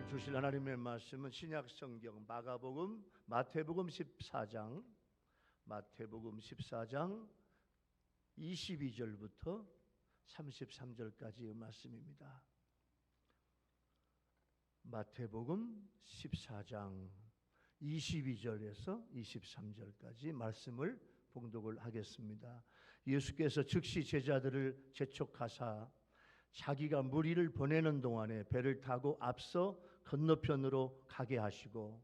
오늘 주실 하나님의 말씀은 신약 성경 마태복음 14장 22절부터 33절까지의 말씀입니다. 마태복음 14장 22절에서 23절까지 말씀을 봉독을 하겠습니다. 예수께서 즉시 제자들을 재촉하사 자기가 무리를 보내는 동안에 배를 타고 앞서 건너편으로 가게 하시고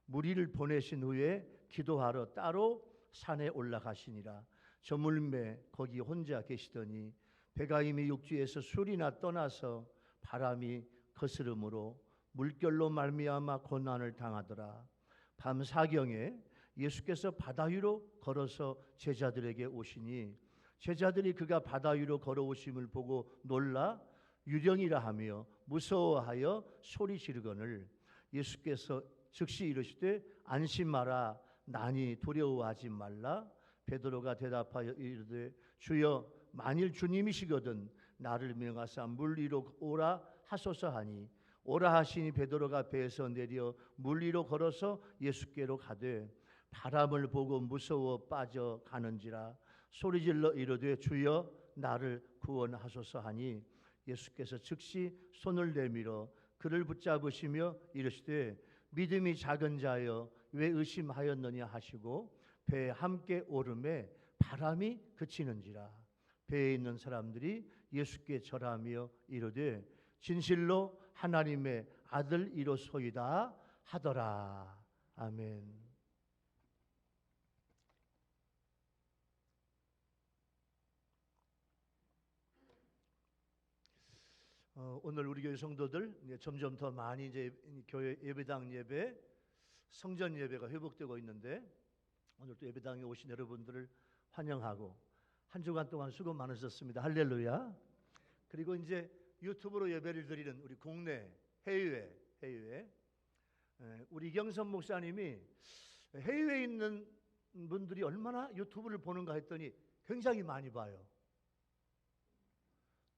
무리를 보내신 후에 기도하러 따로 산에 올라가시니라. 저물매 거기 혼자 계시더니 배가 이미 육지에서 술이나 떠나서 바람이 거스름으로 물결로 말미암아 고난을 당하더라. 밤 사경에 예수께서 바다 위로 걸어서 제자들에게 오시니 제자들이 그가 바다 위로 걸어오심을 보고 놀라 유령이라 하며 무서워하여 소리 지르거늘 예수께서 즉시 이르시되 안심하라 나니 두려워하지 말라. 베드로가 대답하여 이르되 주여 만일 주님이시거든 나를 명하사 물 위로 오라 하소서 하니 오라 하시니 베드로가 배에서 내려 물 위로 걸어서 예수께로 가되 바람을 보고 무서워 빠져가는지라 소리질러 이르되 주여 나를 구원하소서 하니 예수께서 즉시 손을 내밀어 그를 붙잡으시며 이르시되 믿음이 작은 자여 왜 의심하였느냐 하시고 배에 함께 오르매 바람이 그치는지라. 배에 있는 사람들이 예수께 절하며 이르되 진실로 하나님의 아들이로소이다 하더라. 아멘. 오늘 우리 교회 성도들 점점 더 많이 이제 교회 예배당 예배, 성전 예배가 회복되고 있는데 오늘 또 예배당에 오신 여러분들을 환영하고 한 주간 동안 수고 많으셨습니다. 할렐루야. 그리고 이제 유튜브로 예배를 드리는 우리 국내, 해외 우리 이경선 목사님이 해외에 있는 분들이 얼마나 유튜브를 보는가 했더니 굉장히 많이 봐요.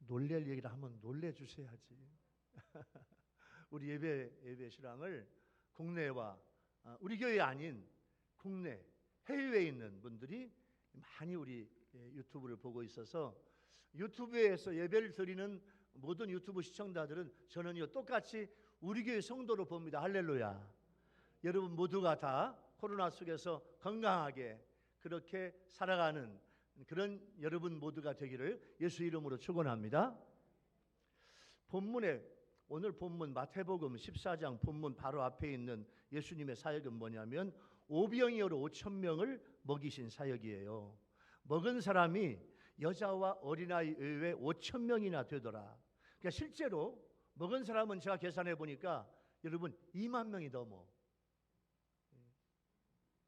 놀랄 얘기를 하면 놀래주셔야지. 우리 예배 신앙을 국내와 우리 교회 아닌 국내 해외에 있는 분들이 많이 우리 유튜브를 보고 있어서 유튜브에서 예배를 드리는 모든 유튜브 시청자들은 저는요 똑같이 우리 교회 성도로 봅니다. 할렐루야. 여러분 모두가 다 코로나 속에서 건강하게 그렇게 살아가는 그런 여러분 모두가 되기를 예수 이름으로 축원합니다. 오늘 본문 마태복음 14장 본문 바로 앞에 있는 예수님의 사역은 뭐냐면 오병이어로 5,000명을 먹이신 사역이에요. 먹은 사람이 여자와 어린아이 외에 5,000명이나 되더라. 그러니까 실제로 먹은 사람은 제가 계산해 보니까 여러분 2만 명이 넘어.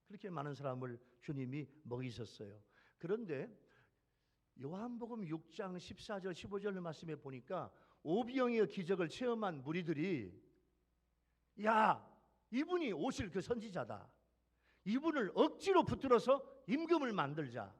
그렇게 많은 사람을 주님이 먹이셨어요. 그런데 요한복음 6장 14절 15절 말씀에 보니까 오병이어 기적을 체험한 무리들이 야 이분이 오실 그 선지자다. 이분을 억지로 붙들어서 임금을 만들자.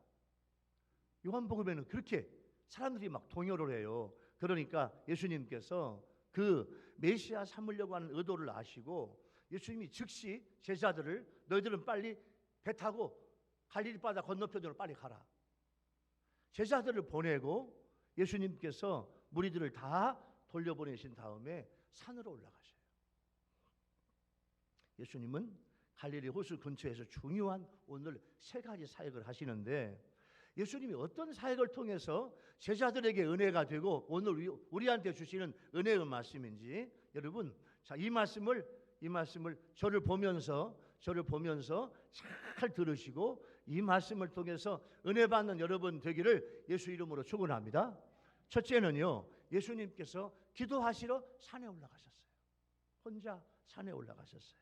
요한복음에는 그렇게 사람들이 막 동요를 해요. 그러니까 예수님께서 그 메시아 삼으려고 하는 의도를 아시고 예수님이 즉시 제자들을 너희들은 빨리 배 타고 갈릴리 바다 건너편으로 빨리 가라. 제자들을 보내고 예수님께서 무리들을 다 돌려보내신 다음에 산으로 올라가셔요. 예수님은 갈릴리 호수 근처에서 중요한 오늘 3가지 사역을 하시는데 예수님이 어떤 사역을 통해서 제자들에게 은혜가 되고 오늘 우리한테 주시는 은혜의 말씀인지 여러분 이 말씀을 저를 보면서 잘 들으시고 이 말씀을 통해서 은혜 받는 여러분 되기를 예수 이름으로 축원합니다. 첫째는요, 예수님께서 기도하시러 산에 올라가셨어요. 혼자 산에 올라가셨어요.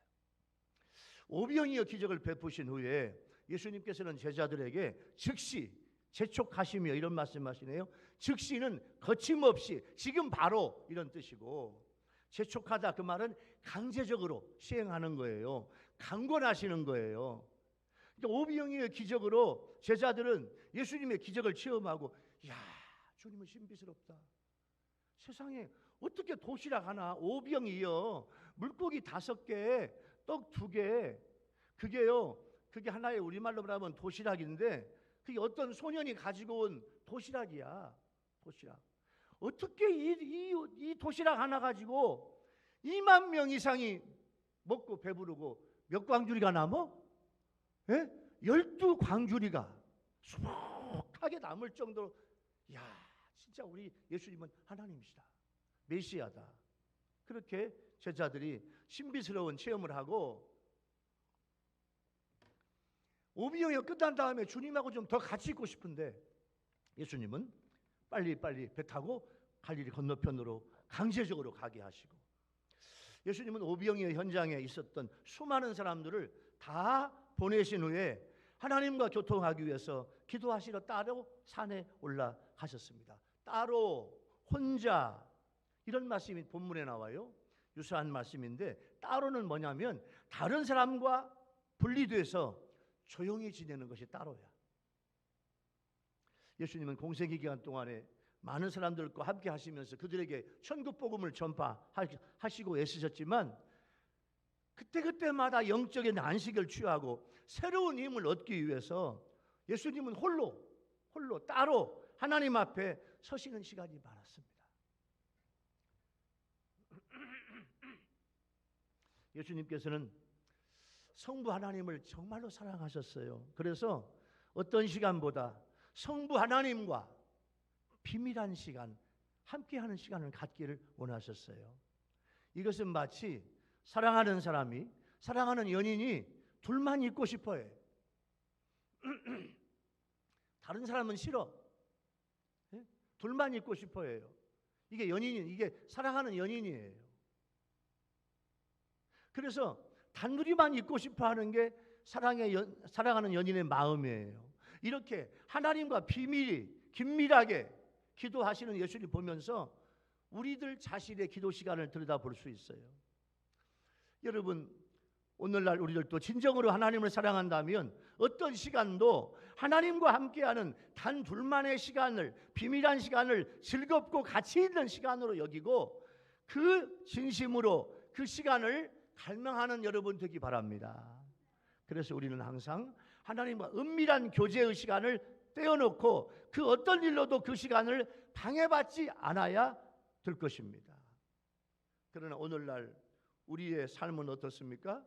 오병이어 기적을 베푸신 후에 예수님께서는 제자들에게 즉시 재촉하시며 이런 말씀하시네요. 즉시는 거침없이 지금 바로 이런 뜻이고 재촉하다 그 말은 강제적으로 시행하는 거예요. 강권하시는 거예요. 그러니까 오병이어의 기적으로 제자들은 예수님의 기적을 체험하고 야 주님은 신비스럽다. 세상에 어떻게 도시락 하나 5병이요, 물고기 5개, 떡 2개, 그게 하나의 우리말로 말하면 도시락인데 그게 어떤 소년이 가지고 온 도시락이야. 도시락. 어떻게 이 도시락 하나 가지고 2만 명 이상이 먹고 배부르고 몇 광주리가 남어? 예? 12광주리가 수북하게 남을 정도로, 야, 진짜 우리 예수님은 하나님이시다, 메시아다. 그렇게 제자들이 신비스러운 체험을 하고, 오비영이 끝난 다음에 주님하고 좀 더 같이 있고 싶은데 예수님은 빨리 배 타고 갈릴리 건너편으로 강제적으로 가게 하시고, 예수님은 오병이어 현장에 있었던 수많은 사람들을 다 보내신 후에 하나님과 교통하기 위해서 기도하시러 따로 산에 올라가셨습니다. 따로, 혼자, 이런 말씀이 본문에 나와요. 유사한 말씀인데, 따로는 뭐냐면 다른 사람과 분리돼서 조용히 지내는 것이 따로야. 예수님은 공생기 기간 동안에 많은 사람들과 함께 하시면서 그들에게 천국 복음을 전파하시고 애쓰셨지만, 그때마다 영적인 안식을 취하고 새로운 힘을 얻기 위해서 예수님은 홀로 따로 하나님 앞에 서시는 시간이 많았습니다. 예수님께서는 성부 하나님을 정말로 사랑하셨어요. 그래서 어떤 시간보다 성부 하나님과 비밀한 시간, 함께하는 시간을 갖기를 원하셨어요. 이것은 마치 사랑하는 사람이, 사랑하는 연인이 둘만 있고 싶어해. 다른 사람은 싫어. 둘만 있고 싶어해요. 이게 사랑하는 연인이에요. 그래서 단둘이만 있고 싶어하는 게 사랑하는 연인의 마음이에요. 이렇게 하나님과 긴밀하게 기도하시는 예수님 보면서 우리들 자신의 기도 시간을 들여다볼 수 있어요. 여러분, 오늘날 우리들도 진정으로 하나님을 사랑한다면 어떤 시간도 하나님과 함께하는 단 둘만의 시간을, 비밀한 시간을 즐겁고 가치 있는 시간으로 여기고 그 진심으로 그 시간을 갈망하는 여러분 되기 바랍니다. 그래서 우리는 항상 하나님과 은밀한 교제의 시간을 떼어놓고 그 어떤 일로도 그 시간을 방해받지 않아야 될 것입니다. 그러나 오늘날 우리의 삶은 어떻습니까?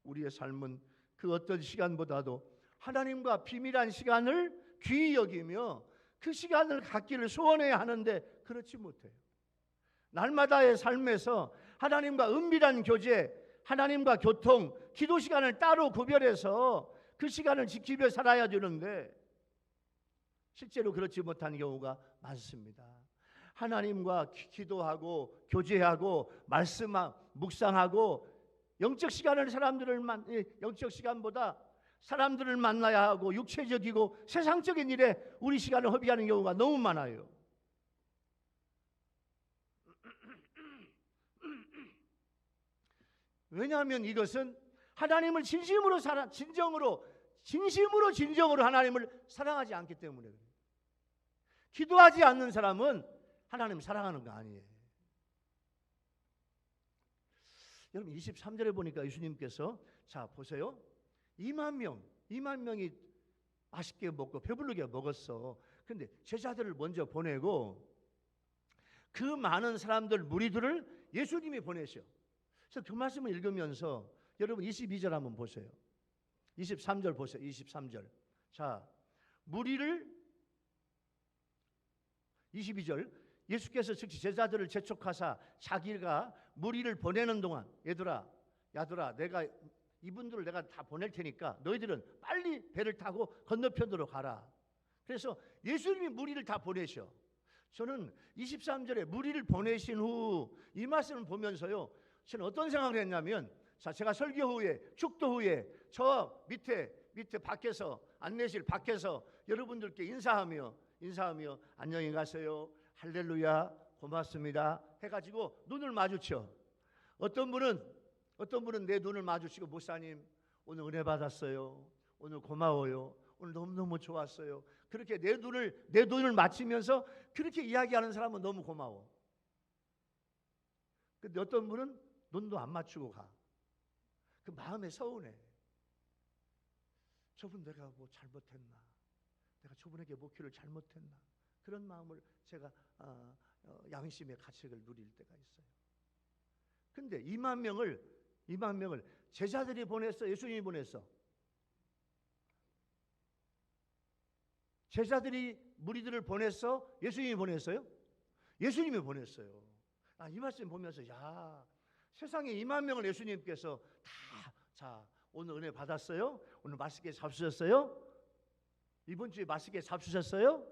우리의 삶은 그 어떤 시간보다도 하나님과 비밀한 시간을 귀히 여기며 그 시간을 갖기를 소원해야 하는데 그렇지 못해요. 날마다의 삶에서 하나님과 은밀한 교제, 하나님과 교통, 기도 시간을 따로 구별해서 그 시간을 지키며 살아야 되는데 실제로 그렇지 못한 경우가 많습니다. 하나님과 기도하고 교제하고 묵상하고 영적 시간보다 사람들을 만나야 하고 육체적이고 세상적인 일에 우리 시간을 허비하는 경우가 너무 많아요. 왜냐하면 이것은 하나님을 진심으로 하나님을 사랑하지 않기 때문에 그래요. 기도하지 않는 사람은 하나님을 사랑하는 거 아니에요. 여러분 23절에 보니까 예수님께서 자 보세요. 2만 명이 맛있게 먹고 배부르게 먹었어. 근데 제자들을 먼저 보내고 그 많은 사람들 무리들을 예수님이 보내셔. 그래서 그 말씀을 읽으면서 여러분 22절 한번 보세요. 23절 보세요. 23절. 자, 무리를 22절 예수께서 즉시 제자들을 재촉하사 자기가 무리를 보내는 동안 야들아 이분들을 내가 다 보낼 테니까 너희들은 빨리 배를 타고 건너편으로 가라. 그래서 예수님이 무리를 다 보내셔. 저는 23절에 무리를 보내신 후 이 말씀을 보면서요, 저는 어떤 생각을 했냐면, 자, 제가 설교 후에 축도 후에 저 밑에 밖에서 안내실 밖에서 여러분들께 인사하며 안녕히 가세요, 할렐루야, 고맙습니다 해가지고 눈을 마주쳐. 어떤 분은 내 눈을 마주치고 목사님 오늘 은혜 받았어요, 오늘 고마워요, 오늘 너무너무 좋았어요. 그렇게 내 눈을 맞추면서 그렇게 이야기하는 사람은 너무 고마워. 근데 어떤 분은 눈도 안 맞추고 가. 그 마음에 서운해. 저분 내가 뭐 잘못했나? 내가 저분에게 목표를 잘못했나? 그런 마음을 제가 양심의 가책을 누릴 때가 있어요. 근데 2만 명을 제자들이 보냈어? 예수님이 보냈어? 제자들이 무리들을 보냈어? 예수님이 보냈어요? 예수님이 보냈어요. 이 말씀 보면서 세상에 2만 명을 예수님께서 자 오늘 은혜 받았어요? 오늘 맛있게 잡수셨어요? 이번 주에 맛있게 잡수셨어요?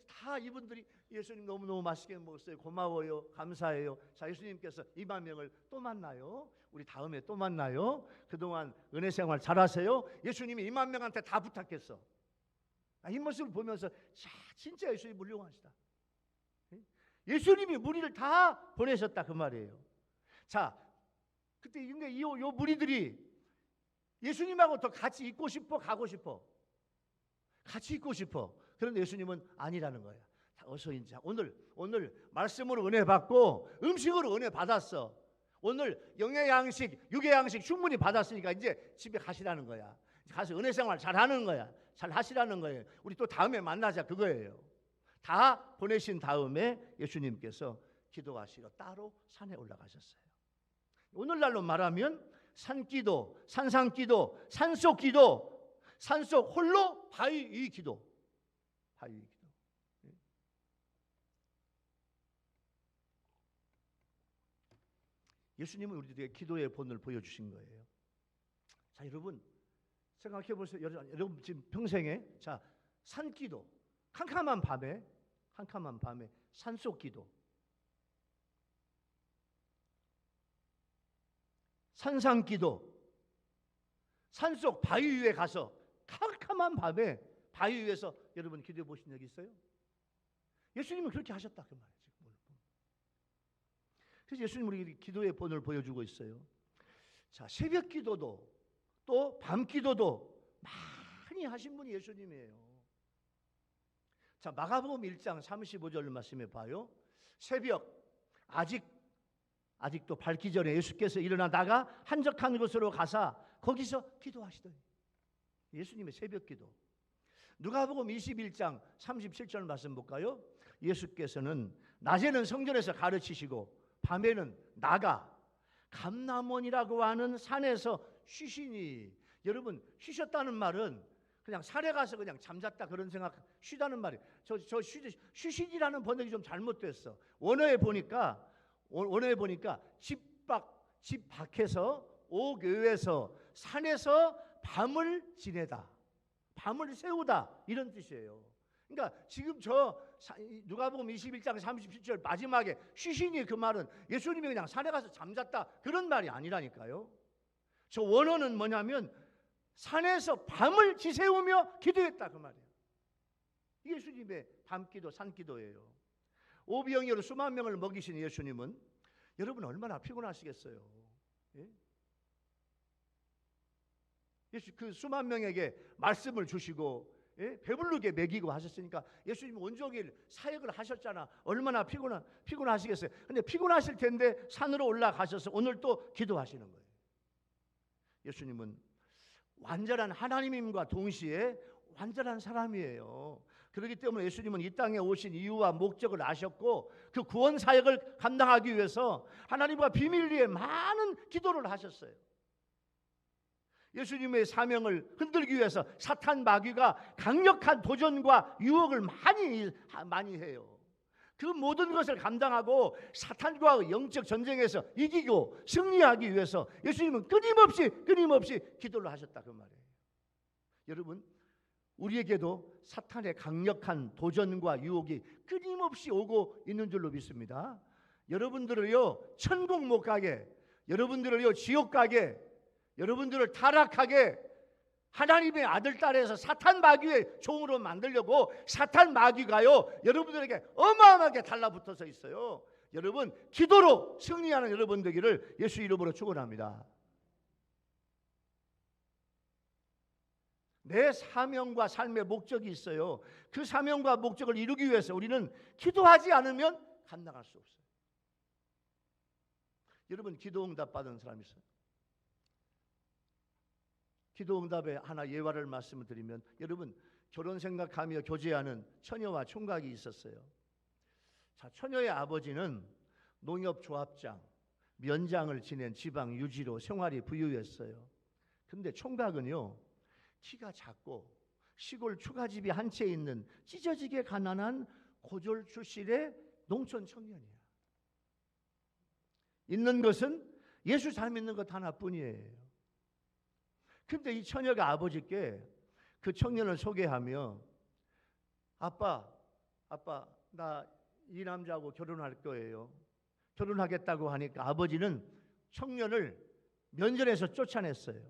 다 이분들이 예수님 너무너무 맛있게 먹었어요. 고마워요. 감사해요. 자, 예수님께서 2만 명을 또 만나요. 우리 다음에 또 만나요. 그동안 은혜 생활 잘하세요. 예수님이 2만 명한테 다 부탁했어. 이 모습을 보면서 진짜 예수님 훌륭하시다. 예수님이 무리를 다 보내셨다 그 말이에요. 자, 그때 이 무리들이 예수님하고 더 같이 있고 싶어, 가고 싶어? 같이 있고 싶어. 그런데 예수님은 아니라는 거야. 어서 이제 오늘 말씀으로 은혜 받고 음식으로 은혜 받았어. 오늘 영의 양식, 육의 양식 충분히 받았으니까 이제 집에 가시라는 거야. 가서 은혜 생활 잘 하는 거야. 잘 하시라는 거예요. 우리 또 다음에 만나자 그거예요. 다 보내신 다음에 예수님께서 기도하시러 따로 산에 올라가셨어요. 오늘날로 말하면 산기도, 산상기도, 산속기도, 산속 홀로 바위 위 기도. 바위 위 기도. 예수님은 우리들에게 기도의 본을 보여주신 거예요. 자, 여러분 생각해 보세요. 여러분 지금 평생에 산기도, 캄캄한 밤에 산속기도, 산상기도, 산속 바위 위에 가서 캄캄한 밤에 바위 위에서 여러분 기도해 보신 적 있어요? 예수님은 그렇게 하셨다 그 말이에요. 그래서 예수님 우리 기도의 본을 보여주고 있어요. 자, 새벽 기도도 또 밤 기도도 많이 하신 분이 예수님이에요. 자, 마가복음 1장 35절 말씀해 봐요. 새벽 아직도 밝기 전에 예수께서 일어나다가 한적한 곳으로 가사 거기서 기도하시더니 예수님의 새벽 기도. 누가복음 21장 37절 말씀 볼까요? 예수께서는 낮에는 성전에서 가르치시고 밤에는 나가 감람원이라고 하는 산에서 쉬시니. 여러분 쉬셨다는 말은 그냥 산에 가서 그냥 잠잤다 그런 생각, 쉬다는 말이에요. 쉬시니라는 번역이 좀 잘못됐어. 원어에 보니까 집 밖에서 옥외에서 산에서 밤을 지내다, 밤을 새우다 이런 뜻이에요. 그러니까 지금 누가복음 21장 37절 마지막에 쉬시니 그 말은 예수님이 그냥 산에 가서 잠잤다 그런 말이 아니라니까요. 저 원어는 뭐냐면 산에서 밤을 지새우며 기도했다 그 말이에요. 예수님의 밤기도, 산기도예요. 오병이어로 수만 명을 먹이신 예수님은 여러분 얼마나 피곤하시겠어요. 예? 예수 그 수만 명에게 말씀을 주시고 배부르게 먹이고 하셨으니까 예수님 온종일 사역을 하셨잖아. 얼마나 피곤하시겠어요. 근데 피곤하실 텐데 산으로 올라가셔서 오늘 또 기도하시는 거예요. 예수님은 완전한 하나님임과 동시에 완전한 사람이에요. 그렇기 때문에 예수님은 이 땅에 오신 이유와 목적을 아셨고 그 구원 사역을 감당하기 위해서 하나님과 비밀리에 많은 기도를 하셨어요. 예수님의 사명을 흔들기 위해서 사탄 마귀가 강력한 도전과 유혹을 많이 해요. 그 모든 것을 감당하고 사탄과 영적 전쟁에서 이기고 승리하기 위해서 예수님은 끊임없이 기도를 하셨다 그 말이에요. 여러분 우리에게도 사탄의 강력한 도전과 유혹이 끊임없이 오고 있는 줄로 믿습니다. 여러분들을요 천국 못 가게, 여러분들을요 지옥 가게, 여러분들을 타락하게 하나님의 아들 딸에서 사탄 마귀의 종으로 만들려고 사탄 마귀가요 여러분들에게 어마어마하게 달라붙어서 있어요. 여러분 기도로 승리하는 여러분 되기를 예수 이름으로 축원합니다. 내 사명과 삶의 목적이 있어요. 그 사명과 목적을 이루기 위해서 우리는 기도하지 않으면 감당할 수 없어요. 여러분 기도 응답 받은 사람 있어요? 기도 응답에 하나 예화를 말씀을 드리면, 여러분 결혼 생각하며 교제하는 처녀와 총각이 있었어요. 자, 처녀의 아버지는 농협조합장, 면장을 지낸 지방 유지로 생활이 부유했어요. 근데 총각은요, 키가 작고 시골 추가집이 한 채 있는 찢어지게 가난한 고졸 출신의 농촌 청년이야. 있는 것은 예수 잘 믿는 것 하나뿐이에요. 근데 이 처녀가 아버지께 그 청년을 소개하며, 아빠, 나 이 남자하고 결혼할 거예요. 결혼하겠다고 하니까 아버지는 청년을 면전에서 쫓아냈어요.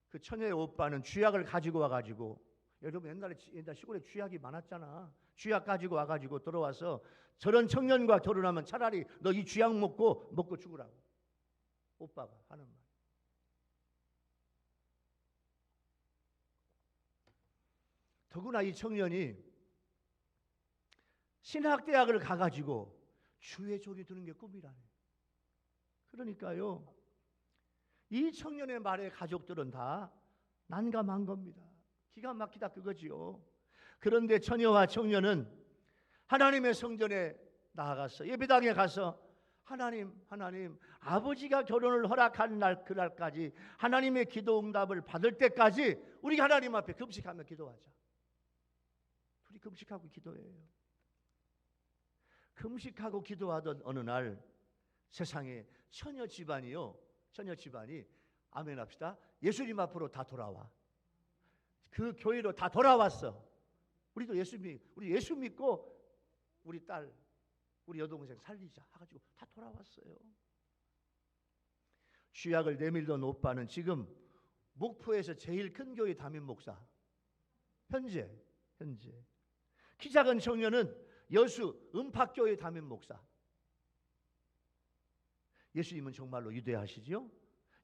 그 처녀의 오빠는 쥐약을 가지고 와가지고, 여러분 옛날 시골에 쥐약이 많았잖아. 쥐약 가지고 와가지고 들어와서 저런 청년과 결혼하면 차라리 너 이 쥐약 먹고 죽으라고 오빠가 하는 말. 더구나 이 청년이 신학대학을 가가지고 주의 종이 되는 게 꿈이라네. 그러니까요, 이 청년의 말에 가족들은 다 난감한 겁니다. 기가 막히다 그거지요. 그런데 처녀와 청년은 하나님의 성전에 나아가서 예배당에 가서 하나님, 아버지가 결혼을 허락한 날, 그날까지 하나님의 기도 응답을 받을 때까지 우리 하나님 앞에 금식하며 기도하자. 둘이 금식하고 기도해요. 금식하고 기도하던 어느 날 세상에 처녀 집안이 아멘 합시다, 예수님 앞으로 다 돌아와. 그 교회로 다 돌아왔어. 우리 예수 믿고 우리 딸, 우리 여동생 살리자 해가지고 다 돌아왔어요. 쥐약을 내밀던 오빠는 지금 목포에서 제일 큰 교회 담임 목사. 현재 키 작은 청년은 여수 음팍교회 담임 목사. 예수님은 정말로 위대하시죠?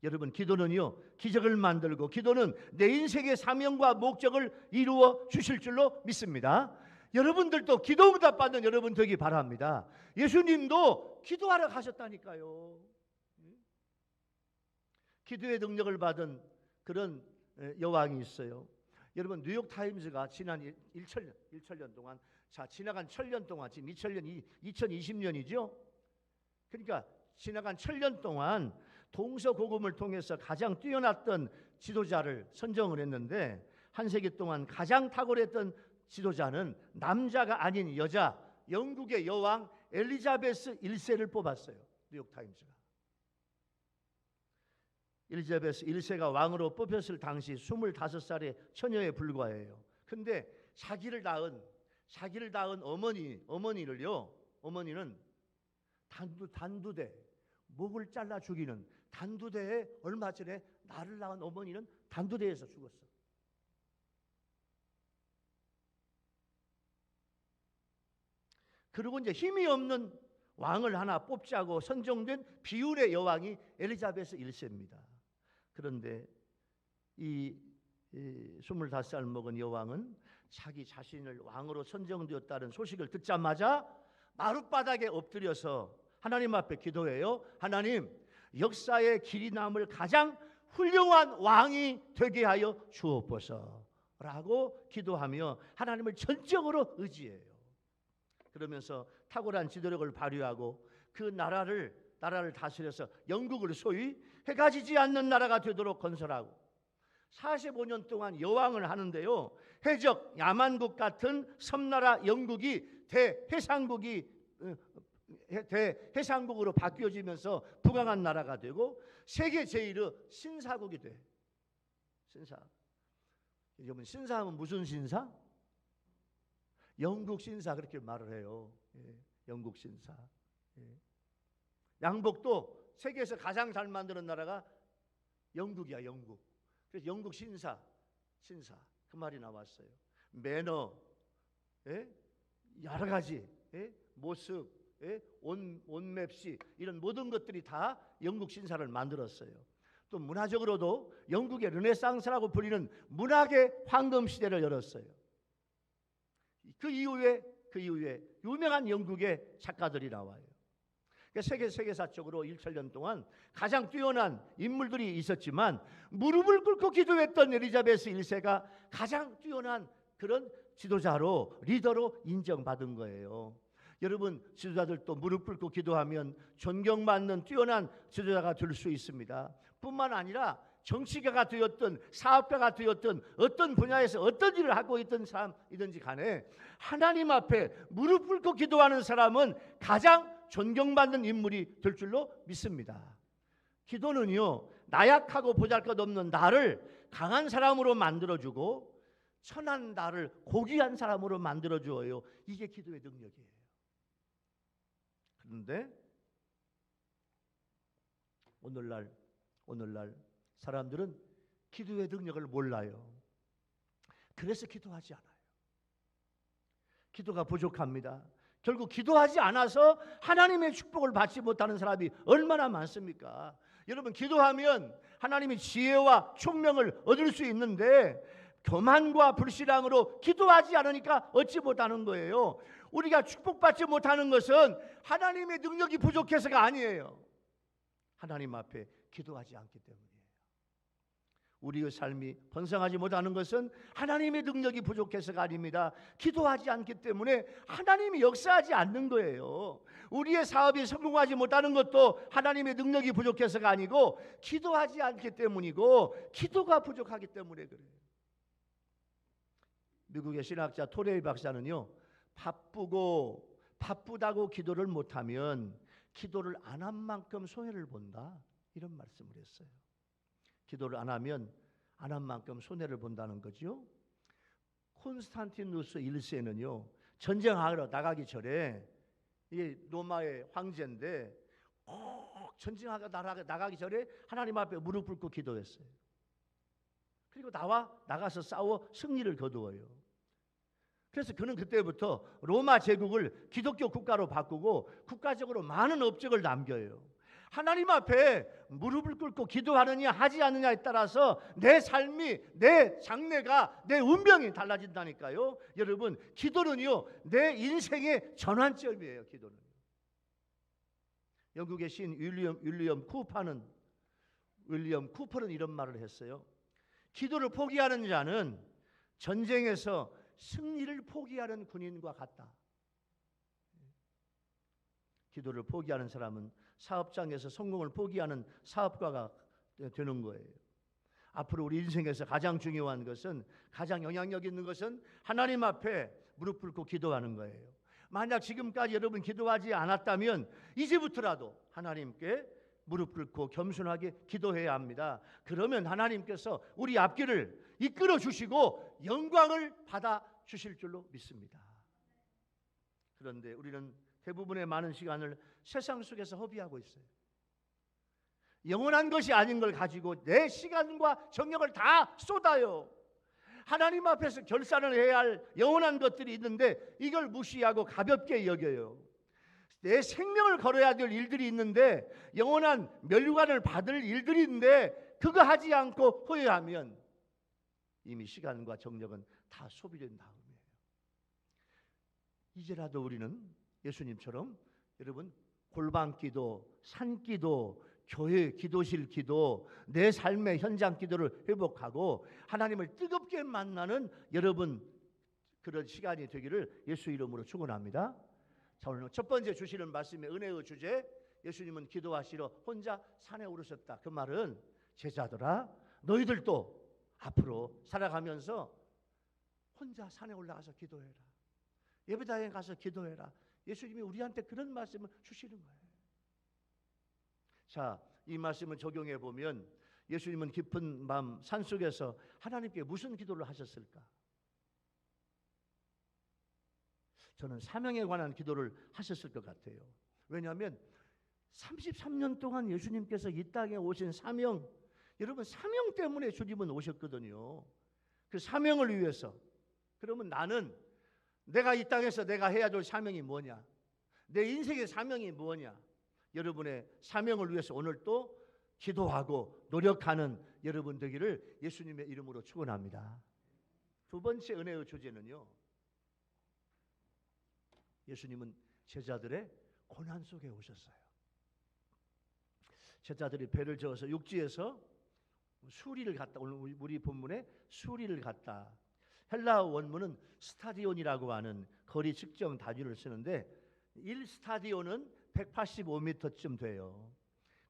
여러분, 기도는요 기적을 만들고, 기도는 내 인생의 사명과 목적을 이루어 주실 줄로 믿습니다. 여러분들도 기도 응답 받는 여러분 되기 바랍니다. 예수님도 기도하러 가셨다니까요. 기도의 능력을 받은 그런 여왕이 있어요. 여러분, 뉴욕타임즈가 지난 1천년 동안, 지나간 1000년 동안, 지금 2020년이죠. 그러니까 지나간 1000년 동안 동서고금을 통해서 가장 뛰어났던 지도자를 선정을 했는데, 한 세기 동안 가장 탁월했던 지도자는 남자가 아닌 여자, 영국의 여왕 엘리자베스 1세를 뽑았어요. 뉴욕타임즈가. 엘리자베스 1세가 왕으로 뽑혔을 당시 25살의 처녀에 불과해요. 근데 자기를 낳은 어머니는 단두대, 목을 잘라 죽이는 단두대에, 얼마 전에 나를 낳은 어머니는 단두대에서 죽었어. 그리고 이제 힘이 없는 왕을 하나 뽑자고 선정된 비운의 여왕이 엘리자베스 1세입니다. 그런데 이 25살 먹은 여왕은 자기 자신을 왕으로 선정되었다는 소식을 듣자마자 마룻바닥에 엎드려서 하나님 앞에 기도해요. 하나님, 역사의 길이 남을 가장 훌륭한 왕이 되게 하여 주옵소서 라고 기도하며 하나님을 전적으로 의지해요. 그러면서 탁월한 지도력을 발휘하고 그 나라를 다스려서 영국을 소위 해가 지지 않는 나라가 되도록 건설하고, 45년 동안 여왕을 하는데요, 해적 야만국 같은 섬나라 영국이 대해상국으로 바뀌어지면서 부강한 나라가 되고, 세계 제1의 신사국이 돼. 여러분, 신사하면 무슨 신사? 영국 신사, 그렇게 말을 해요. 영국 신사. 양복도 세계에서 가장 잘 만드는 나라가 영국이야, 영국. 그래서 영국 신사 그 말이 나왔어요. 매너, 여러 가지 모습, 옷맵시, 이런 모든 것들이 다 영국 신사를 만들었어요. 또 문화적으로도 영국의 르네상스라고 불리는 문학의 황금 시대를 열었어요. 그 이후에 유명한 영국의 작가들이 나와요. 그러니까 세계사적으로 1천년 동안 가장 뛰어난 인물들이 있었지만 무릎을 꿇고 기도했던 엘리자베스 1세가 가장 뛰어난 그런 지도자로, 리더로 인정받은 거예요. 여러분, 지도자들도 무릎 꿇고 기도하면 존경받는 뛰어난 지도자가 될 수 있습니다. 뿐만 아니라 정치가가 되었든 사업가가 되었든 어떤 분야에서 어떤 일을 하고 있던 사람이든지 간에 하나님 앞에 무릎 꿇고 기도하는 사람은 가장 존경받는 인물이 될 줄로 믿습니다. 기도는요, 나약하고 보잘것없는 나를 강한 사람으로 만들어주고 천한 나를 고귀한 사람으로 만들어주어요. 이게 기도의 능력이에요. 그런데 오늘날 사람들은 기도의 능력을 몰라요. 그래서 기도하지 않아요. 기도가 부족합니다. 결국 기도하지 않아서 하나님의 축복을 받지 못하는 사람이 얼마나 많습니까? 여러분, 기도하면 하나님의 지혜와 총명을 얻을 수 있는데 교만과 불신앙으로 기도하지 않으니까 얻지 못하는 거예요. 우리가 축복받지 못하는 것은 하나님의 능력이 부족해서가 아니에요. 하나님 앞에 기도하지 않기 때문이에요. 우리의 삶이 번성하지 못하는 것은 하나님의 능력이 부족해서가 아닙니다. 기도하지 않기 때문에 하나님이 역사하지 않는 거예요. 우리의 사업이 성공하지 못하는 것도 하나님의 능력이 부족해서가 아니고 기도하지 않기 때문이고 기도가 부족하기 때문에 그래요. 미국의 신학자 토레이 박사는요, 바쁘다고 기도를 못하면 기도를 안 한 만큼 손해를 본다, 이런 말씀을 했어요. 기도를 안 하면 안 한 만큼 손해를 본다는 거죠. 콘스탄티누스 1세는요, 전쟁하러 나가기 전에, 이게 로마의 황제인데 꼭 전쟁하러 나가기 전에 하나님 앞에 무릎 꿇고 기도했어요. 그리고 나가서 싸워 승리를 거두어요. 그래서 그는 그때부터 로마 제국을 기독교 국가로 바꾸고 국가적으로 많은 업적을 남겨요. 하나님 앞에 무릎을 꿇고 기도하느냐 하지 않느냐에 따라서 내 삶이, 내 장래가, 내 운명이 달라진다니까요. 여러분, 기도는요, 내 인생의 전환점이에요. 기도는. 영국의 시인 윌리엄 쿠퍼는 이런 말을 했어요. 기도를 포기하는 자는 전쟁에서 승리를 포기하는 군인과 같다. 기도를 포기하는 사람은 사업장에서 성공을 포기하는 사업가가 되는 거예요. 앞으로 우리 인생에서 가장 중요한 것은, 가장 영향력 있는 것은 하나님 앞에 무릎 꿇고 기도하는 거예요. 만약 지금까지 여러분 기도하지 않았다면 이제부터라도 하나님께 무릎 꿇고 겸손하게 기도해야 합니다. 그러면 하나님께서 우리 앞길을 이끌어 주시고 영광을 받아 주실 줄로 믿습니다. 그런데 우리는 대부분의 많은 시간을 세상 속에서 허비하고 있어요. 영원한 것이 아닌 걸 가지고 내 시간과 정력을 다 쏟아요. 하나님 앞에서 결산을 해야 할 영원한 것들이 있는데 이걸 무시하고 가볍게 여겨요. 내 생명을 걸어야 될 일들이 있는데, 영원한 멸류관을 받을 일들이 있는데 그거 하지 않고 후회하면 이미 시간과 정력은 다 소비된 다음이에요. 이제라도 우리는 예수님처럼 여러분 골방기도, 산기도, 교회 기도실 기도, 내 삶의 현장 기도를 회복하고 하나님을 뜨겁게 만나는 여러분 그런 시간이 되기를 예수 이름으로 축원합니다. 자, 오늘 첫 번째 주시는 말씀의 은혜의 주제, 예수님은 기도하시러 혼자 산에 오르셨다. 그 말은 제자들아, 너희들도 앞으로 살아가면서 혼자 산에 올라가서 기도해라. 예배당에 가서 기도해라. 예수님이 우리한테 그런 말씀을 주시는 거예요. 자, 이 말씀을 적용해 보면 예수님은 깊은 밤 산속에서 하나님께 무슨 기도를 하셨을까? 저는 사명에 관한 기도를 하셨을 것 같아요. 왜냐하면 33년 동안 예수님께서 이 땅에 오신 사명, 여러분 사명 때문에 주님은 오셨거든요. 그 사명을 위해서. 그러면 나는 내가 이 땅에서 내가 해야 될 사명이 뭐냐? 내 인생의 사명이 뭐냐? 여러분의 사명을 위해서 오늘 또 기도하고 노력하는 여러분 되기를 예수님의 이름으로 축원합니다. 두 번째 은혜의 주제는요, 예수님은 제자들의 고난 속에 오셨어요. 제자들이 배를 저어서 육지에서 수리를 갔다. 오늘 우리 본문에 수리를 갔다. 헬라 원문은 스타디온이라고 하는 거리 측정 단위를 쓰는데 1스타디온은 185m쯤 돼요.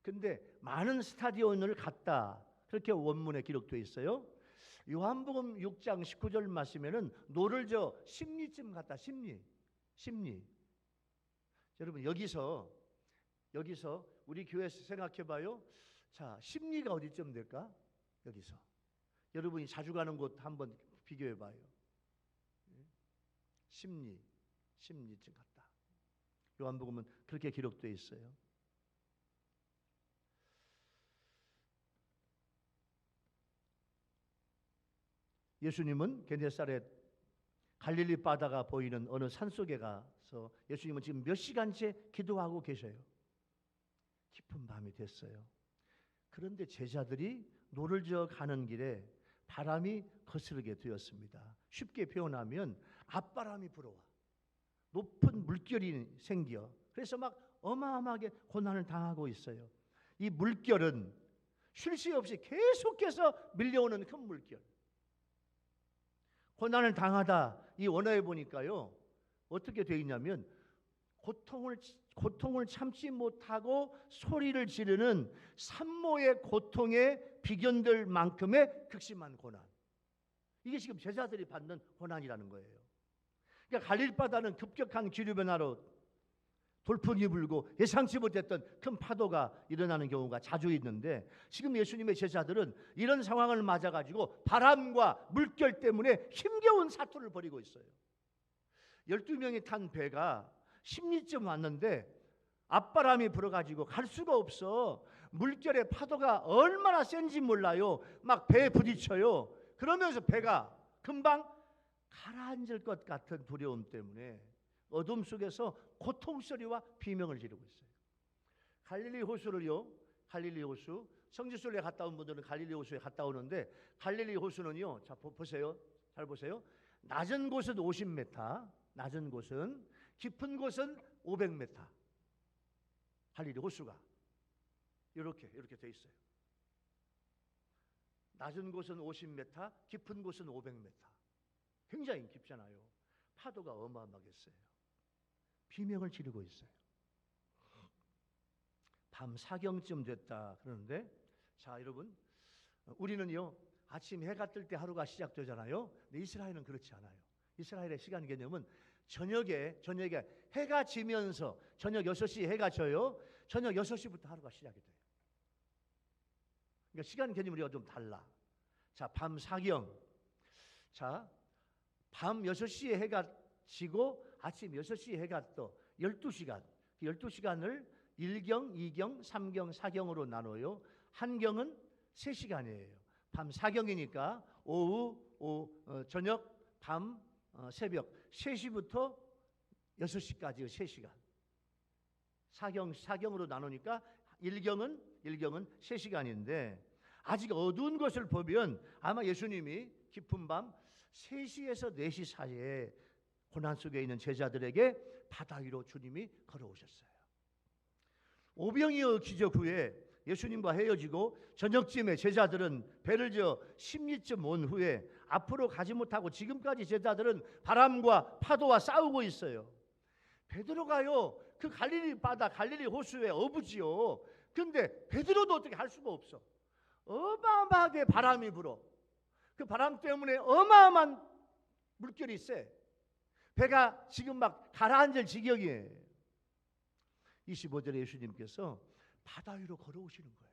근데 많은 스타디온을 갔다. 그렇게 원문에 기록되어 있어요. 요한복음 6장 19절 말씀에는 노를 저 심리쯤 갔다. 심리. 여러분 여기서 우리 교회에서 생각해 봐요. 자, 심리가 어디쯤 될까? 여기서. 여러분이 자주 가는 곳 한번 비교해 봐요. 심리쯤 갔다. 요한복음은 그렇게 기록되어 있어요. 예수님은 게네사렛 갈릴리 바다가 보이는 어느 산속에 가서 예수님은 지금 몇 시간째 기도하고 계셔요. 깊은 밤이 됐어요. 그런데 제자들이 노를 저어 가는 길에 바람이 거스르게 되었습니다. 쉽게 표현하면 앞바람이 불어와. 높은 물결이 생겨. 그래서 막 어마어마하게 고난을 당하고 있어요. 이 물결은 쉴 새 없이 계속해서 밀려오는 큰 물결. 고난을 당하다 이 원어에 보니까요. 어떻게 되어 있냐면 고통을 참지 못하고 소리를 지르는 산모의 고통에 비견될 만큼의 극심한 고난. 이게 지금 제자들이 받는 고난이라는 거예요. 그러니까 갈릴리 바다는 급격한 기류 변화로 돌풍이 불고 예상치 못했던 큰 파도가 일어나는 경우가 자주 있는데 지금 예수님의 제자들은 이런 상황을 맞아가지고 바람과 물결 때문에 힘겨운 사투를 벌이고 있어요. 12명이 탄 배가 10리쯤 왔는데 앞바람이 불어가지고 갈 수가 없어. 물결의 파도가 얼마나 센지 몰라요. 막 배에 부딪혀요. 그러면서 배가 금방 가라앉을 것 같은 두려움 때문에 어둠 속에서 고통소리와 비명을 지르고 있어요. 갈릴리 호수 성지순례 갔다 온 분들은 갈릴리 호수에 갔다 오는데 갈릴리 호수는요. 자 보세요. 잘 보세요. 낮은 곳은 50m, 낮은 곳은, 깊은 곳은 500m. 갈릴리 호수가 이렇게 돼 있어요. 낮은 곳은 50m, 깊은 곳은 500m. 굉장히 깊잖아요. 파도가 어마어마하겠어요. 비명을 지르고 있어요. 밤 4경쯤 됐다 그러는데, 자 여러분, 우리는요 아침 해가 뜰 때 하루가 시작되잖아요. 근데 이스라엘은 그렇지 않아요. 이스라엘의 시간 개념은 저녁에 해가 지면서 저녁 6시에 해가 져요. 저녁 6시부터 하루가 시작이 돼요. 그러니까 시간 개념이 우리가 좀 달라. 자, 밤 4경. 자, 밤 6시에 해가 지고 아침 6시에 해가 떠. 12시간. 12시간을 1경, 2경, 3경, 4경으로 나눠요. 한 경은 3시간이에요. 밤 4경이니까 저녁, 밤, 새벽 3시부터 6시까지 3시간. 4경으로 나누니까 1경은 3시간인데 아직 어두운 것을 보면 아마 예수님이 깊은 밤 3시에서 4시 사이에 고난 속에 있는 제자들에게 바다 위로 주님이 걸어오셨어요. 오병이어 기적 후에 예수님과 헤어지고 저녁쯤에 제자들은 배를 저어 10리쯤 온 후에 앞으로 가지 못하고 지금까지 제자들은 바람과 파도와 싸우고 있어요. 베드로가요 그 갈릴리 바다 갈릴리 호수에 어부지요. 근데 베드로도 어떻게 할 수가 없어. 어마어마하게 바람이 불어. 그 바람 때문에 어마어마한 물결이 세. 배가 지금 막 가라앉을 지경이에요. 25절에 예수님께서 바다 위로 걸어오시는 거예요.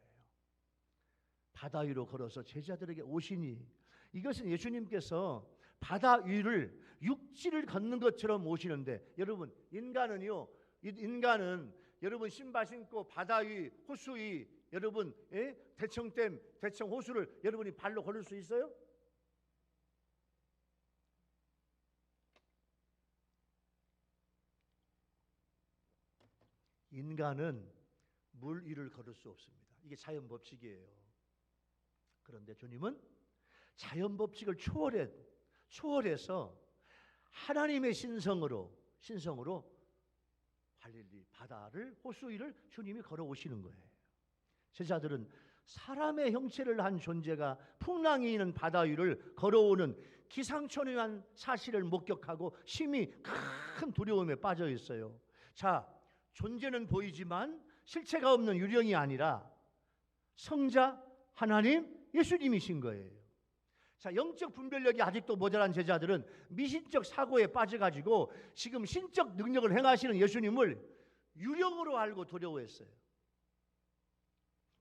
바다 위로 걸어서 제자들에게 오시니, 이것은 예수님께서 바다 위를 육지를 걷는 것처럼 오시는데, 여러분 인간은 여러분 신발 신고 바다 위, 호수 위, 여러분 대청댐, 대청 호수를 여러분이 발로 걸을 수 있어요? 인간은 물 위를 걸을 수 없습니다. 이게 자연 법칙이에요. 그런데 주님은 자연 법칙을 초월해서 하나님의 신성으로 갈릴리 바다를, 호수 위를 주님이 걸어오시는 거예요. 제자들은 사람의 형체를 한 존재가 풍랑이 있는 바다 위를 걸어오는 기상천외한 사실을 목격하고 심히 큰 두려움에 빠져 있어요. 자, 존재는 보이지만 실체가 없는 유령이 아니라 성자 하나님 예수님이신 거예요. 자, 영적 분별력이 아직도 모자란 제자들은 미신적 사고에 빠져가지고 지금 신적 능력을 행하시는 예수님을 유령으로 알고 두려워했어요.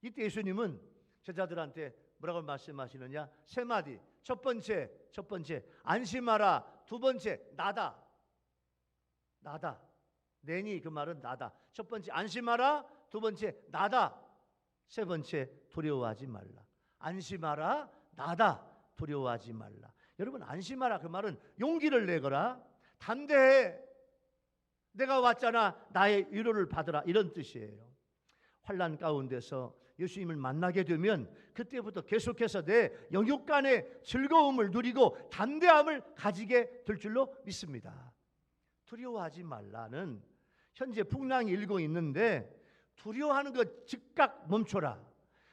이때 예수님은 제자들한테 뭐라고 말씀하시느냐? 세 마디. 첫 번째 안심하라. 두 번째 나다. 내니 그 말은 나다. 첫 번째 안심하라. 두 번째 나다. 세 번째 두려워하지 말라. 안심하라. 나다. 두려워하지 말라. 여러분, 안심하라 그 말은 용기를 내거라. 담대해. 내가 왔잖아. 나의 위로를 받으라. 이런 뜻이에요. 환난 가운데서 예수님을 만나게 되면 그때부터 계속해서 내 영육간의 즐거움을 누리고 담대함을 가지게 될 줄로 믿습니다. 두려워하지 말라는 현재 풍랑이 일고 있는데 두려워하는 것 즉각 멈춰라.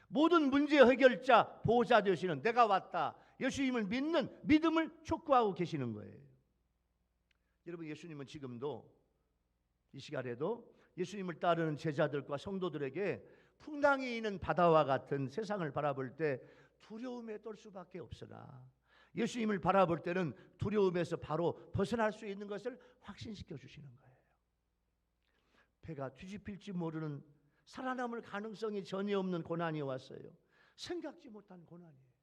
모든 문제의 해결자 보호자 되시는 내가 왔다. 예수님을 믿는 믿음을 촉구하고 계시는 거예요. 여러분, 예수님은 지금도 이 시간에도 예수님을 따르는 제자들과 성도들에게 풍랑이 있는 바다와 같은 세상을 바라볼 때 두려움에 떨 수밖에 없으나 예수님을 바라볼 때는 두려움에서 바로 벗어날 수 있는 것을 확신시켜 주시는 거예요. 배가 뒤집힐지 모르는 살아남을 가능성이 전혀 없는 고난이 왔어요. 생각지 못한 고난이에요.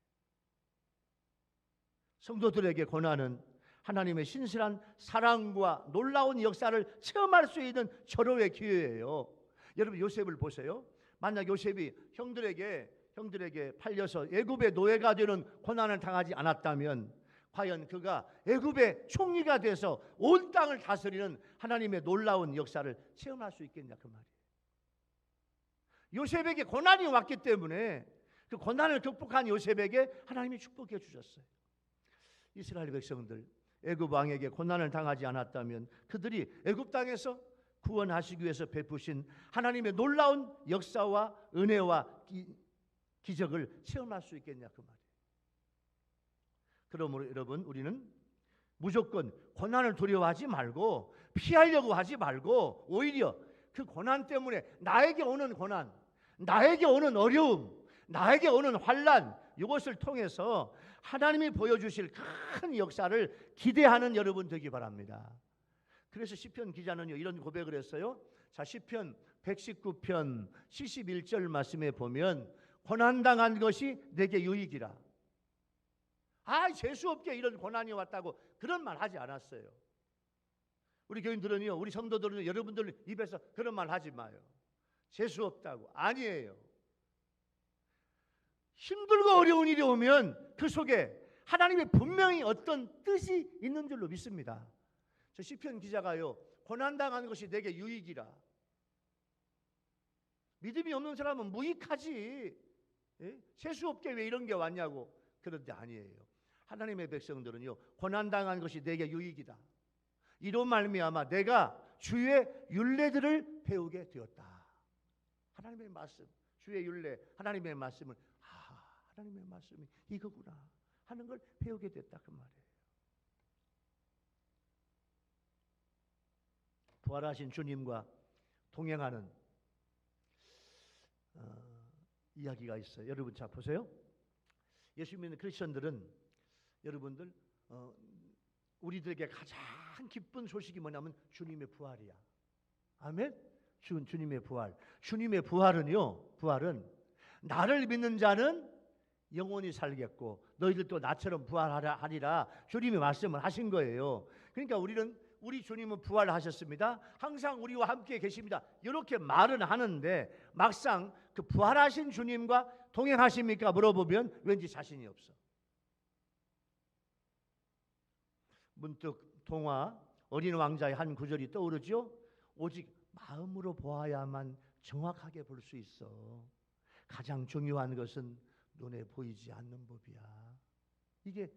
성도들에게 고난은 하나님의 신실한 사랑과 놀라운 역사를 체험할 수 있는 절호의 기회예요. 여러분, 요셉을 보세요. 만약 요셉이 형들에게 팔려서 애굽의 노예가 되는 고난을 당하지 않았다면 과연 그가 애굽의 총리가 돼서 온 땅을 다스리는 하나님의 놀라운 역사를 체험할 수 있겠냐 그 말이에요. 요셉에게 고난이 왔기 때문에 그 고난을 극복한 요셉에게 하나님이 축복해 주셨어요. 이스라엘 백성들 애굽 왕에게 고난을 당하지 않았다면 그들이 애굽 땅에서 구원하시기 위해서 베푸신 하나님의 놀라운 역사와 은혜와 기적을 체험할 수 있겠냐 그 말이에요. 그러므로 여러분, 우리는 무조건 고난을 두려워하지 말고 피하려고 하지 말고 오히려 그 고난 때문에 나에게 오는 고난, 나에게 오는 어려움, 나에게 오는 환난, 이것을 통해서 하나님이 보여주실 큰 역사를 기대하는 여러분 되기 바랍니다. 그래서 시편 기자는요 이런 고백을 했어요. 자, 시편 119편 71절 말씀에 보면 고난당한 것이 내게 유익이라. 재수없게 이런 고난이 왔다고 그런 말 하지 않았어요. 우리 교인들은요, 우리 성도들은 여러분들 입에서 그런 말 하지 마요. 재수없다고. 아니에요. 힘들고 어려운 일이 오면 그 속에 하나님의 분명히 어떤 뜻이 있는 줄로 믿습니다. 저 시편 기자가요, 고난당한 것이 내게 유익이라. 믿음이 없는 사람은 무익하지. 재수없게 왜 이런 게 왔냐고. 그런데 아니에요. 하나님의 백성들은요, 고난당한 것이 내게 유익이다. 이로 말미암아 내가 주의 율례들을 배우게 되었다. 하나님의 말씀, 주의 율례, 하나님의 말씀을 하나님의 말씀이 이거구나 하는 걸 배우게 됐다 그 말이에요. 부활하신 주님과 동행하는 이야기가 있어요. 여러분 자 보세요. 예수 믿는 크리스천들은 여러분들 우리들에게 가장 기쁜 소식이 뭐냐면 주님의 부활이야. 아멘. 주님의 부활. 주님의 부활은 나를 믿는 자는 영원히 살겠고 너희들도 나처럼 부활하리라 주님이 말씀을 하신 거예요. 그러니까 우리 주님은 부활하셨습니다. 항상 우리와 함께 계십니다. 이렇게 말은 하는데 막상 그 부활하신 주님과 동행하십니까? 물어보면 왠지 자신이 없어. 문득 동화 어린 왕자의 한 구절이 떠오르죠. 오직 마음으로 보아야만 정확하게 볼 수 있어. 가장 중요한 것은 눈에 보이지 않는 법이야. 이게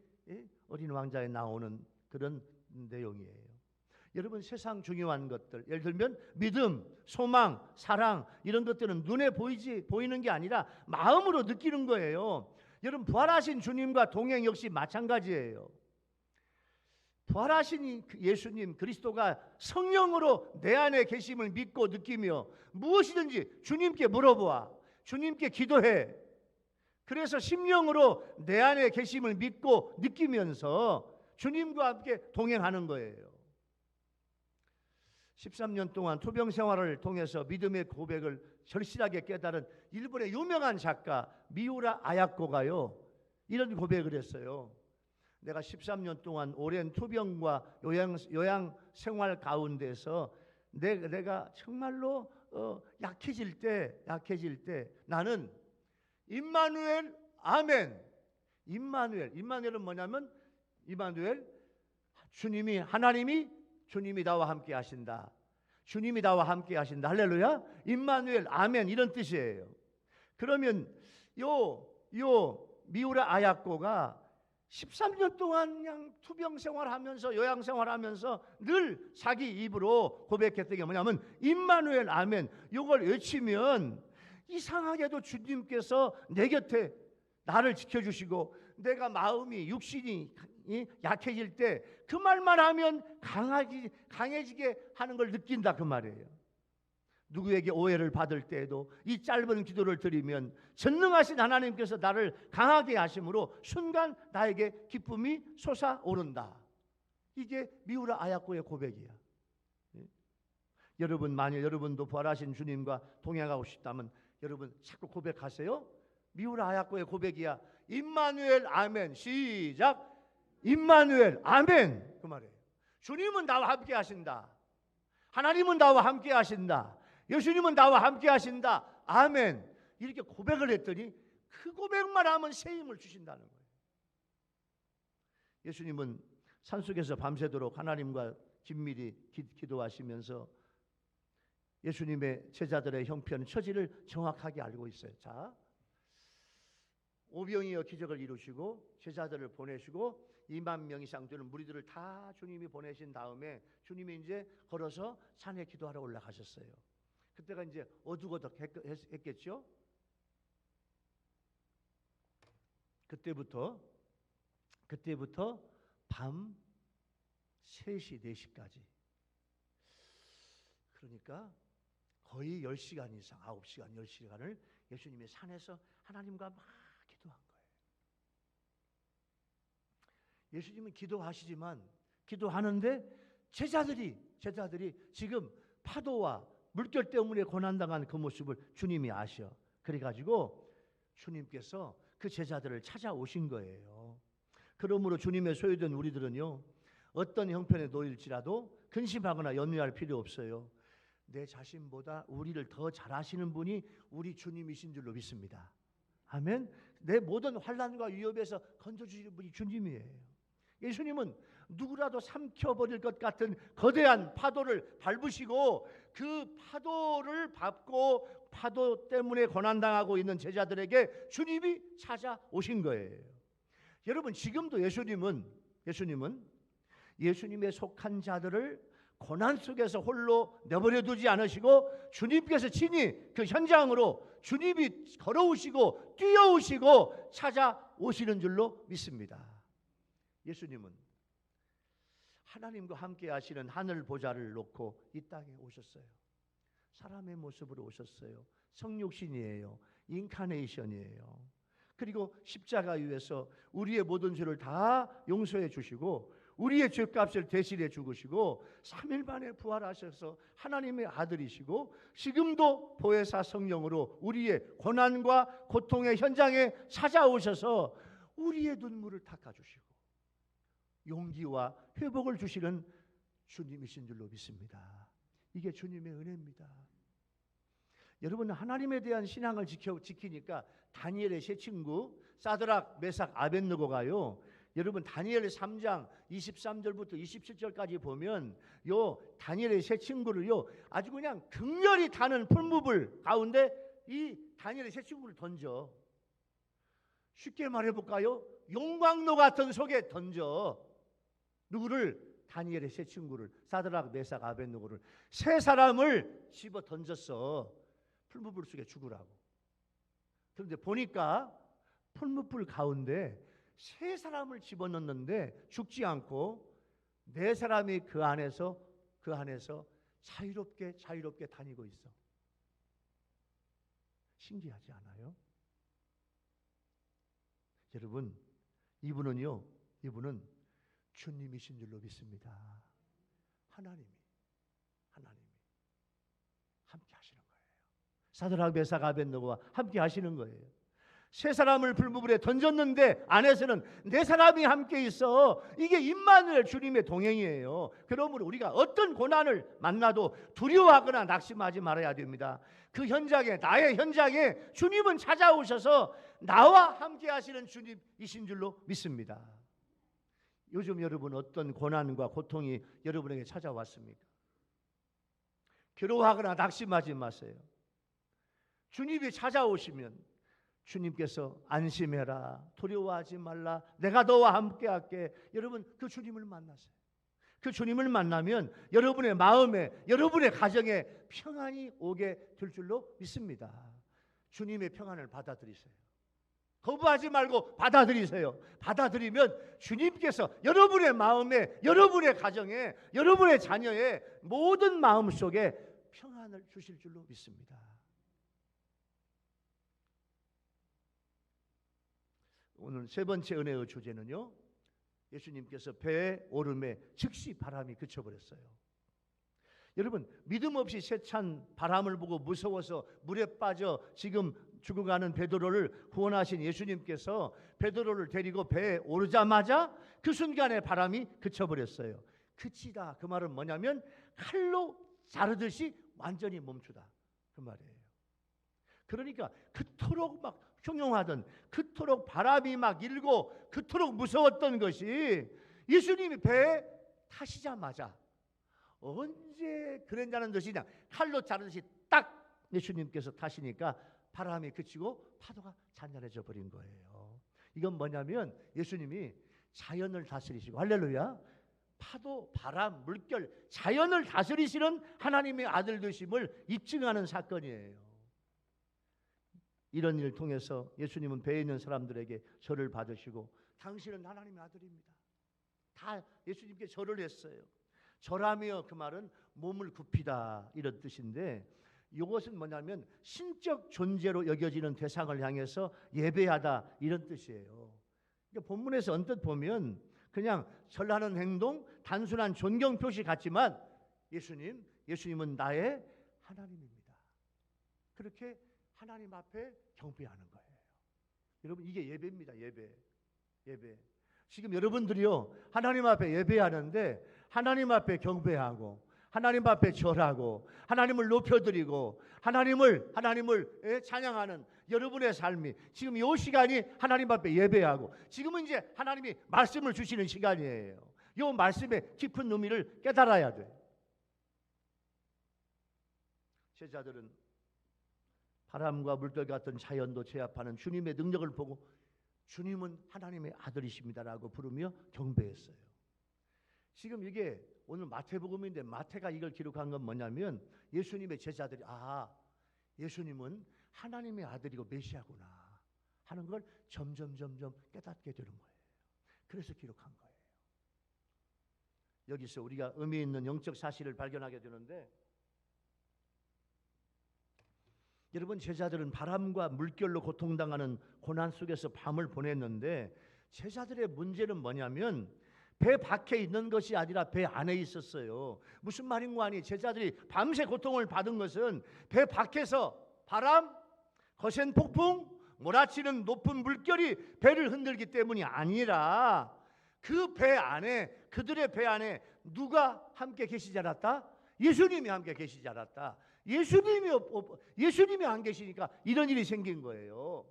어린 왕자에 나오는 그런 내용이에요. 여러분 세상 중요한 것들, 예를 들면 믿음, 소망, 사랑 이런 것들은 눈에 보이는 게 아니라 마음으로 느끼는 거예요. 여러분 부활하신 주님과 동행 역시 마찬가지예요. 부활하신 예수님 그리스도가 성령으로 내 안에 계심을 믿고 느끼며 무엇이든지 주님께 물어보아, 주님께 기도해. 그래서 심령으로 내 안에 계심을 믿고 느끼면서 주님과 함께 동행하는 거예요. 13년 동안 투병 생활을 통해서 믿음의 고백을 절실하게 깨달은 일본의 유명한 작가 미우라 아야코가요, 이런 고백을 했어요. 내가 13년 동안 오랜 투병과 요양 생활 가운데서 내가 정말로 약해질 때 나는 임마누엘, 아멘. 임마누엘은 뭐냐면 하나님이 주님이 나와 함께 하신다. 주님이 나와 함께 하신다. 할렐루야. 임마누엘, 아멘, 이런 뜻이에요. 그러면 요 미우라 아야코가 13년 동안 그냥 투병 생활하면서 요양 생활하면서 늘 자기 입으로 고백했던 게 뭐냐면 임마누엘, 아멘. 이걸 외치면 이상하게도 주님께서 내 곁에 나를 지켜주시고 내가 마음이 육신이 약해질 때 그 말만 하면 강해지게 하는 걸 느낀다, 그 말이에요. 누구에게 오해를 받을 때에도 이 짧은 기도를 드리면 전능하신 하나님께서 나를 강하게 하심으로 순간 나에게 기쁨이 솟아오른다. 이게 미우라 아야코의 고백이야. 여러분, 만일 여러분도 부활하신 주님과 동행하고 싶다면 여러분 자꾸 고백하세요. 미우라 아야코의 고백이야. 임마누엘, 아멘. 시작. 임마누엘, 아멘. 그 말이에요. 주님은 나와 함께 하신다. 하나님은 나와 함께 하신다. 예수님은 나와 함께 하신다. 아멘. 이렇게 고백을 했더니 그 고백만 하면 새 힘을 주신다는 거예요. 예수님은 산속에서 밤새도록 하나님과 긴밀히 기도하시면서 예수님의 제자들의 형편, 처지를 정확하게 알고 있어요. 자, 오병이어 기적을 이루시고 제자들을 보내시고 2만 명 이상 되는 무리들을 다 주님이 보내신 다음에 주님이 이제 걸어서 산에 기도하러 올라가셨어요. 그때가 이제 어둑어둑 했겠죠. 그때부터 밤 3시, 4시까지, 그러니까 거의 10시간 이상, 9시간, 10시간을 예수님이 산에서 하나님과 막 기도한 거예요. 예수님은 기도하시지만 기도하는데 제자들이 지금 파도와 물결 때문에 고난당한 그 모습을 주님이 아셔. 그래가지고 주님께서 그 제자들을 찾아오신 거예요. 그러므로 주님의 소유된 우리들은요, 어떤 형편에 놓일지라도 근심하거나 염려할 필요 없어요. 내 자신보다 우리를 더 잘 아시는 분이 우리 주님이신 줄로 믿습니다. 아멘. 내 모든 환난과 위협에서 건져주시는 분이 주님이에요. 예수님은 누구라도 삼켜버릴 것 같은 거대한 파도를 밟으시고 그 파도를 밟고 파도 때문에 고난당하고 있는 제자들에게 주님이 찾아오신 거예요. 여러분, 지금도 예수님은 예수님의 속한 자들을 고난 속에서 홀로 내버려 두지 않으시고 주님께서 친히 그 현장으로 주님이 걸어오시고 뛰어오시고 찾아오시는 줄로 믿습니다. 예수님은 하나님과 함께 하시는 하늘 보좌를 놓고 이 땅에 오셨어요. 사람의 모습으로 오셨어요. 성육신이에요. 인카네이션이에요. 그리고 십자가 위에서 우리의 모든 죄를 다 용서해 주시고 우리의 죄값을 대신해 죽으시고 3일 만에 부활하셔서 하나님의 아들이시고 지금도 보혜사 성령으로 우리의 고난과 고통의 현장에 찾아오셔서 우리의 눈물을 닦아주시고 용기와 회복을 주시는 주님이신 줄로 믿습니다. 이게 주님의 은혜입니다. 여러분, 하나님에 대한 신앙을 지키니까 다니엘의 세 친구 사드락, 메삭, 아벳느고가요, 여러분 다니엘 3장 23절부터 27절까지 보면 요 다니엘의 세 친구를요 아주 그냥 극렬히 타는 풀무불 가운데 이 다니엘의 세 친구를 던져. 쉽게 말해볼까요? 용광로 같은 속에 던져. 누구를? 다니엘의 세 친구를, 사드락, 메삭, 아벳느고를, 세 사람을 집어 던졌어. 풀무불 속에 죽으라고. 그런데 보니까 풀무불 가운데 세 사람을 집어넣는데 죽지 않고 네 사람이 그 안에서 자유롭게 다니고 있어. 신기하지 않아요? 여러분, 이분은 주님이신 줄로 믿습니다. 하나님이 함께 하시는 거예요. 사드락, 메삭, 아벳느고와 함께 하시는 거예요. 세 사람을 불무불에 던졌는데 안에서는 네 사람이 함께 있어. 이게 임마누엘, 주님의 동행이에요. 그러므로 우리가 어떤 고난을 만나도 두려워하거나 낙심하지 말아야 됩니다. 그 현장에, 나의 현장에 주님은 찾아오셔서 나와 함께 하시는 주님이신 줄로 믿습니다. 요즘 여러분 어떤 고난과 고통이 여러분에게 찾아왔습니까? 괴로워하거나 낙심하지 마세요. 주님이 찾아오시면 주님께서 안심해라, 두려워하지 말라, 내가 너와 함께 할게. 여러분, 그 주님을 만나세요. 그 주님을 만나면 여러분의 마음에, 여러분의 가정에 평안이 오게 될 줄로 믿습니다. 주님의 평안을 받아들이세요. 거부하지 말고 받아들이세요. 받아들이면 주님께서 여러분의 마음에, 여러분의 가정에, 여러분의 자녀의 모든 마음 속에 평안을 주실 줄로 믿습니다. 오늘 세 번째 은혜의 주제는요, 예수님께서 배에 오름에 즉시 바람이 그쳐버렸어요. 여러분, 믿음 없이 세찬 바람을 보고 무서워서 물에 빠져 지금 죽어가는 베드로를 구원하신 예수님께서 베드로를 데리고 배에 오르자마자 그 순간에 바람이 그쳐버렸어요. 그치다, 그 말은 뭐냐면 칼로 자르듯이 완전히 멈추다, 그 말이에요. 그러니까 그토록 막 흉흉하던, 그토록 바람이 막 일고 그토록 무서웠던 것이 예수님이 배에 타시자마자 언제 그랬냐는 듯이 그냥 칼로 자르듯이 딱 예수님께서 타시니까 바람이 그치고 파도가 잔잔해져 버린 거예요. 이건 뭐냐면 예수님이 자연을 다스리시고, 할렐루야, 파도, 바람, 물결, 자연을 다스리시는 하나님의 아들 되심을 입증하는 사건이에요. 이런 일을 통해서 예수님은 배에 있는 사람들에게 절을 받으시고, 당신은 하나님의 아들입니다, 다 예수님께 절을 했어요. 절하며, 그 말은 몸을 굽히다, 이런 뜻인데, 이것은 뭐냐면 신적 존재로 여겨지는 대상을 향해서 예배하다, 이런 뜻이에요. 그러니까 본문에서 언뜻 보면 그냥 절하는 행동, 단순한 존경 표시 같지만 예수님은 나의 하나님입니다. 그렇게 하나님 앞에 경배하는 거예요. 여러분, 이게 예배입니다. 예배. 지금 여러분들이요, 하나님 앞에 예배하는데 하나님 앞에 경배하고, 하나님 앞에 절하고, 하나님을 높여드리고, 하나님을 찬양하는 여러분의 삶이 지금 이 시간이 하나님 앞에 예배하고, 지금은 이제 하나님이 말씀을 주시는 시간이에요. 이 말씀의 깊은 의미를 깨달아야 돼. 제자들은 바람과 물결 같은 자연도 제압하는 주님의 능력을 보고 주님은 하나님의 아들이십니다라고 부르며 경배했어요. 지금 이게 오늘 마태복음인데 마태가 이걸 기록한 건 뭐냐면 예수님의 제자들이 예수님은 하나님의 아들이고 메시아구나 하는 걸 점점 깨닫게 되는 거예요. 그래서 기록한 거예요. 여기서 우리가 의미 있는 영적 사실을 발견하게 되는데, 여러분, 제자들은 바람과 물결로 고통당하는 고난 속에서 밤을 보냈는데, 제자들의 문제는 뭐냐면 배 밖에 있는 것이 아니라 배 안에 있었어요. 무슨 말인가 하니, 제자들이 밤새 고통을 받은 것은 배 밖에서 바람, 거센 폭풍, 몰아치는 높은 물결이 배를 흔들기 때문이 아니라 그 배 안에, 그들의 배 안에 누가 함께 계시지 않았다? 예수님이 함께 계시지 않았다. 예수님이 안 계시니까 이런 일이 생긴 거예요.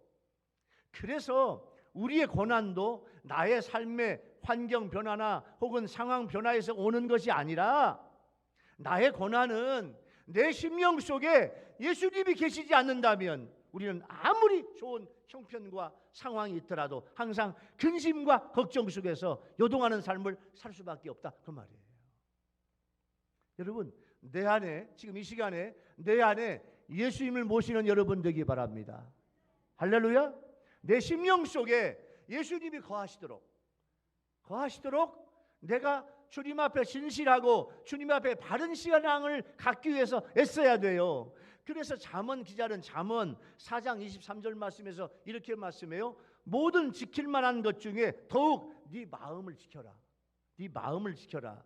그래서 우리의 고난도 나의 삶의 환경 변화나 혹은 상황 변화에서 오는 것이 아니라, 나의 고난은 내 심령 속에 예수님이 계시지 않는다면 우리는 아무리 좋은 형편과 상황이 있더라도 항상 근심과 걱정 속에서 요동하는 삶을 살 수밖에 없다, 그 말이에요. 여러분, 내 안에, 지금 이 시간에 내 안에 예수님을 모시는 여러분 되기 바랍니다. 할렐루야. 내 심령 속에 예수님이 거하시도록 내가 주님 앞에 진실하고 주님 앞에 바른 신앙을 갖기 위해서 애써야 돼요. 그래서 잠언 기자는 잠언 4장 23절 말씀에서 이렇게 말씀해요. 모든 지킬 만한 것 중에 더욱 네 마음을 지켜라. 네 마음을 지켜라.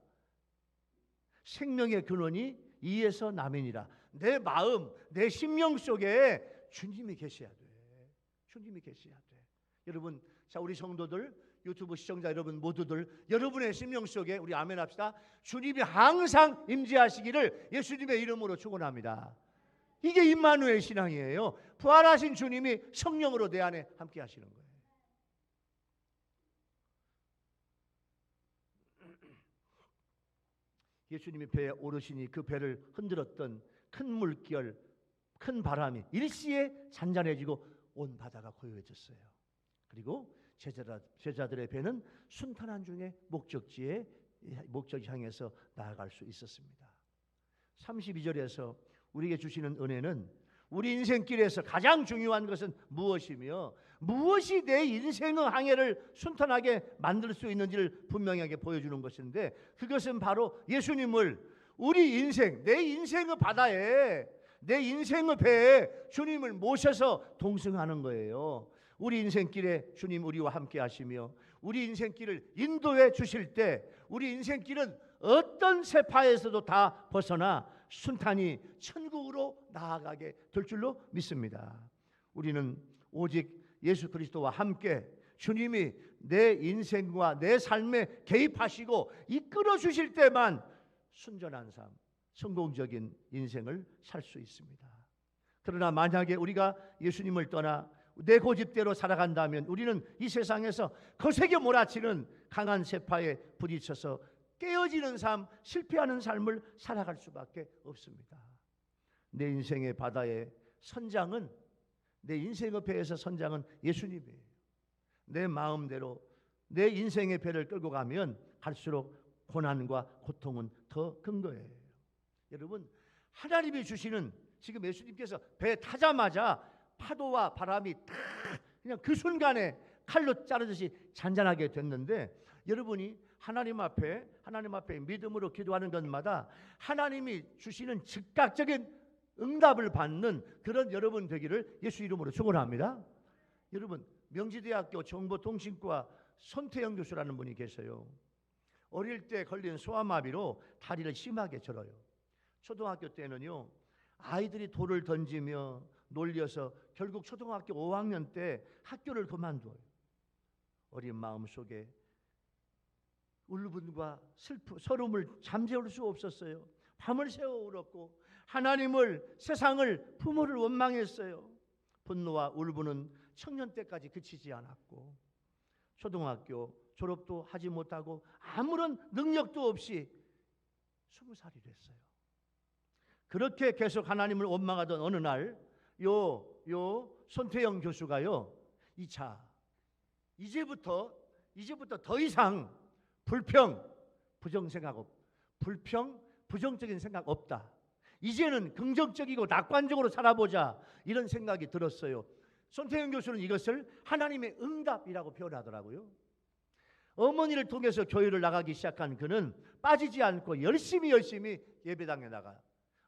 생명의 근원이 이에서 남이니라. 내 마음, 내 심령 속에 주님이 계셔야 돼. 주님이 계셔야 돼. 여러분, 자, 우리 성도들, 유튜브 시청자 여러분 모두들, 여러분의 심령 속에 우리 아멘 합시다. 주님이 항상 임재하시기를 예수님의 이름으로 축원합니다. 이게 임마누엘 신앙이에요. 부활하신 주님이 성령으로 내 안에 함께 하시는 거예요. 예수님이 배에 오르시니 그 배를 흔들었던 큰 물결, 큰 바람이 일시에 잔잔해지고 온 바다가 고요해졌어요. 그리고 제자들의 배는 순탄한 중에 목적 향해서 나아갈 수 있었습니다. 32절에서 우리에게 주시는 은혜는 우리 인생길에서 가장 중요한 것은 무엇이며 무엇이 내 인생의 항해를 순탄하게 만들 수 있는지를 분명하게 보여주는 것인데, 그것은 바로 예수님을 우리 인생, 내 인생의 바다에, 내 인생의 배에 주님을 모셔서 동승하는 거예요. 우리 인생길에 주님 우리와 함께 하시며 우리 인생길을 인도해 주실 때 우리 인생길은 어떤 세파에서도 다 벗어나 순탄히 천국으로 나아가게 될 줄로 믿습니다. 우리는 오직 예수 그리스도와 함께 주님이 내 인생과 내 삶에 개입하시고 이끌어 주실 때만 순전한 삶, 성공적인 인생을 살 수 있습니다. 그러나 만약에 우리가 예수님을 떠나 내 고집대로 살아간다면 우리는 이 세상에서 거세게 몰아치는 강한 세파에 부딪혀서 깨어지는 삶, 실패하는 삶을 살아갈 수밖에 없습니다. 내 인생의 바다의 선장은, 내 인생의 배에서 선장은 예수님이에요. 내 마음대로 내 인생의 배를 끌고 가면 갈수록 고난과 고통은 더 큰 거예요. 여러분, 하나님이 주시는, 지금 예수님께서 배 타자마자 파도와 바람이 다 그냥 그 순간에 칼로 자르듯이 잔잔하게 됐는데, 여러분이 하나님 앞에 믿음으로 기도하는 것마다 하나님이 주시는 즉각적인 응답을 받는 그런 여러분 되기를 예수 이름으로 축원합니다. 여러분, 명지대학교 정보통신과 손태영 교수라는 분이 계세요. 어릴 때 걸린 소아마비로 다리를 심하게 절어요. 초등학교 때는요, 아이들이 돌을 던지며 놀려서 결국 초등학교 5학년 때 학교를 그만둬요. 어린 마음 속에 울분과 서름을 잠재울 수 없었어요. 밤을 새워 울었고 하나님을, 세상을, 부모를 원망했어요. 분노와 울분은 청년 때까지 그치지 않았고 초등학교 졸업도 하지 못하고 아무런 능력도 없이 20살이 됐어요. 그렇게 계속 하나님을 원망하던 어느 날 손태영 교수가요, 이제부터 더 이상 부정적인 생각 없다. 이제는 긍정적이고 낙관적으로 살아보자, 이런 생각이 들었어요. 손태영 교수는 이것을 하나님의 응답이라고 표현하더라고요. 어머니를 통해서 교회를 나가기 시작한 그는 빠지지 않고 열심히 예배당에 나가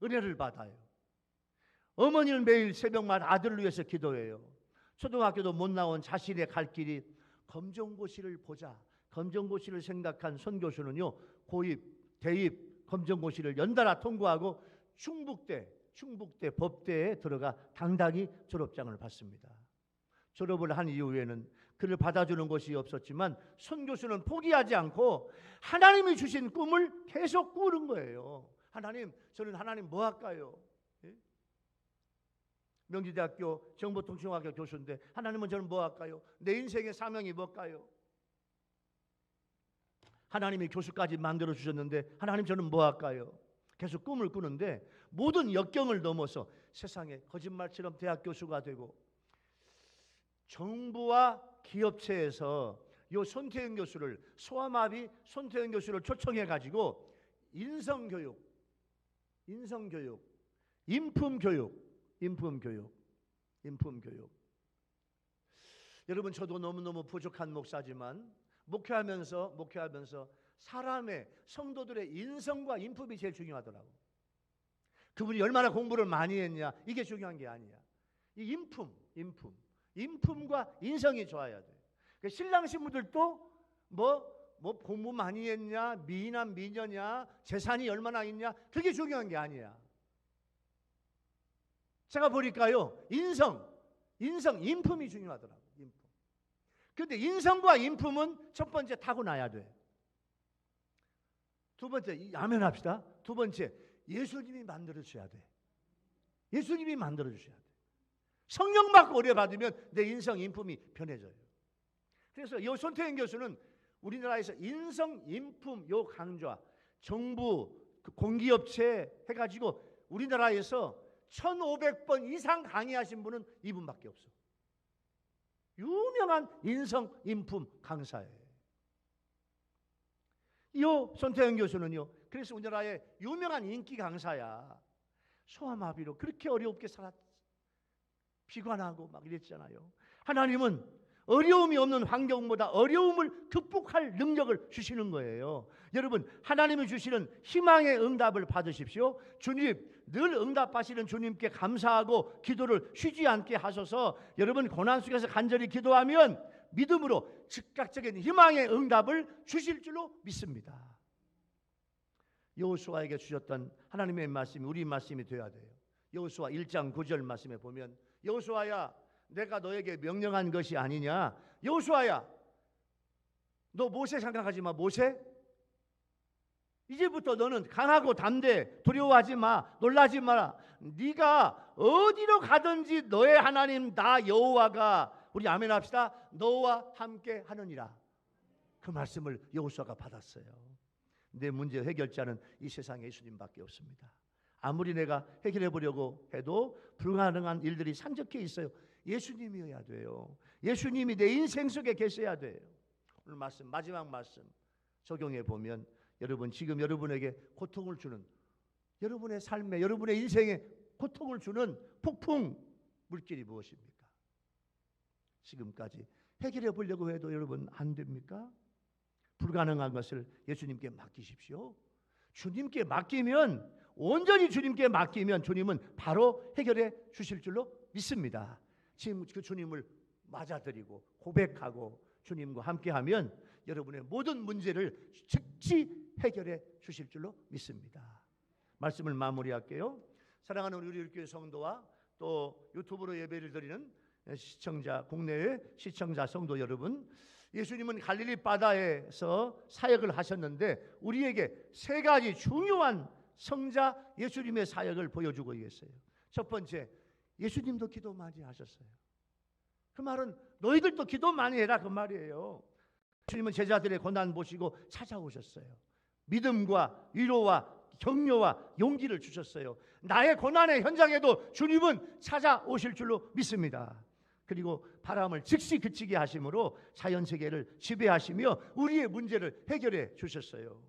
은혜를 받아요. 어머니는 매일 새벽마다 아들을 위해서 기도해요. 초등학교도 못 나온 자신의 갈 길이 검정고시를 보자, 검정고시를 생각한 손 교수는요, 고입, 대입, 검정고시를 연달아 통과하고 충북대 법대에 들어가 당당히 졸업장을 받습니다. 졸업을 한 이후에는 그를 받아주는 곳이 없었지만 손 교수는 포기하지 않고 하나님이 주신 꿈을 계속 꾸는 거예요. 저는 하나님 뭐 할까요? 예? 명지대학교 정보통신학교 교수인데 하나님은 저는 뭐 할까요? 내 인생의 사명이 뭘까요? 하나님이 교수까지 만들어 주셨는데 하나님 저는 뭐 할까요? 계속 꿈을 꾸는데 모든 역경을 넘어서 세상에 거짓말처럼 대학 교수가 되고 정부와 기업체에서 손태영 교수를, 소아마비 손태영 교수를 초청해 가지고 인성교육, 인성교육, 인품교육. 여러분, 저도 너무너무 부족한 목사지만 목회하면서 사람의, 성도들의 인성과 인품이 제일 중요하더라고. 그분이 얼마나 공부를 많이 했냐, 이게 중요한 게 아니야. 이 인품과 인성이 좋아야 돼. 신랑 신부들도 뭐 공부 많이 했냐, 미인이냐 미녀냐, 재산이 얼마나 있냐, 그게 중요한 게 아니야. 제가 보니까요, 인품이 중요하더라고. 그런데 인성과 인품은 첫 번째 타고나야 돼. 두 번째, 아멘 합시다. 두 번째, 예수님이 만들어주셔야 돼. 예수님이 만들어주셔야 돼. 성령 받고 은혜 받으면 내 인성, 인품이 변해져요. 그래서 이 손태현 교수는 우리나라에서 인성, 인품 요 강좌, 정부, 공기업체 해가지고 우리나라에서 1500번 이상 강의하신 분은 이분밖에 없어. 유명한 인성, 인품 강사예요. 이 손태현 교수는요, 그래서 우리나라의 유명한 인기 강사야. 소아마비로 그렇게 어렵게 살았, 비관하고 막 이랬잖아요. 하나님은 어려움이 없는 환경보다 어려움을 극복할 능력을 주시는 거예요. 여러분, 하나님이 주시는 희망의 응답을 받으십시오. 주님, 늘 응답하시는 주님께 감사하고 기도를 쉬지 않게 하소서. 여러분, 고난 속에서 간절히 기도하면 믿음으로 즉각적인 희망의 응답을 주실 줄로 믿습니다. 여호수아에게 주셨던 하나님의 말씀이 우리 말씀이 되어야 돼요. 여호수아 1장 9절 말씀에 보면, 여호수아야, 내가 너에게 명령한 것이 아니냐. 여호수아야, 너 모세 생각하지 마. 모세, 이제부터 너는 강하고 담대, 두려워하지 마, 놀라지 마라. 네가 어디로 가든지 너의 하나님 나 여호와가, 우리 아멘 합시다, 너와 함께 하느니라. 그 말씀을 여호수아가 받았어요. 내 문제 해결자는 이 세상에 예수님밖에 없습니다. 아무리 내가 해결해 보려고 해도 불가능한 일들이 산적해 있어요. 예수님이어야 돼요. 예수님이 내 인생 속에 계셔야 돼요. 오늘 말씀, 마지막 말씀 적용해 보면, 여러분, 지금 여러분에게 고통을 주는, 여러분의 삶에, 여러분의 인생에 고통을 주는 폭풍 물길이 무엇입니까? 지금까지 해결해 보려고 해도 여러분 안 됩니까? 불가능한 것을 예수님께 맡기십시오. 주님께 맡기면, 온전히 주님께 맡기면 주님은 바로 해결해 주실 줄로 믿습니다. 지금 그 주님을 맞아들이고 고백하고 주님과 함께하면 여러분의 모든 문제를 즉시 해결해 주실 줄로 믿습니다. 말씀을 마무리할게요. 사랑하는 우리 교회 성도와 또 유튜브로 예배를 드리는 시청자, 국내의 시청자 성도 여러분, 예수님은 갈릴리 바다에서 사역을 하셨는데 우리에게 세 가지 중요한 성자 예수님의 사역을 보여주고 계세요. 첫 번째, 예수님도 기도 많이 하셨어요. 그 말은 너희들도 기도 많이 해라 그 말이에요. 예수님은 제자들의 고난 보시고 찾아오셨어요. 믿음과 위로와 격려와 용기를 주셨어요. 나의 고난의 현장에도 주님은 찾아오실 줄로 믿습니다. 그리고 바람을 즉시 그치게 하심으로 자연세계를 지배하시며 우리의 문제를 해결해 주셨어요.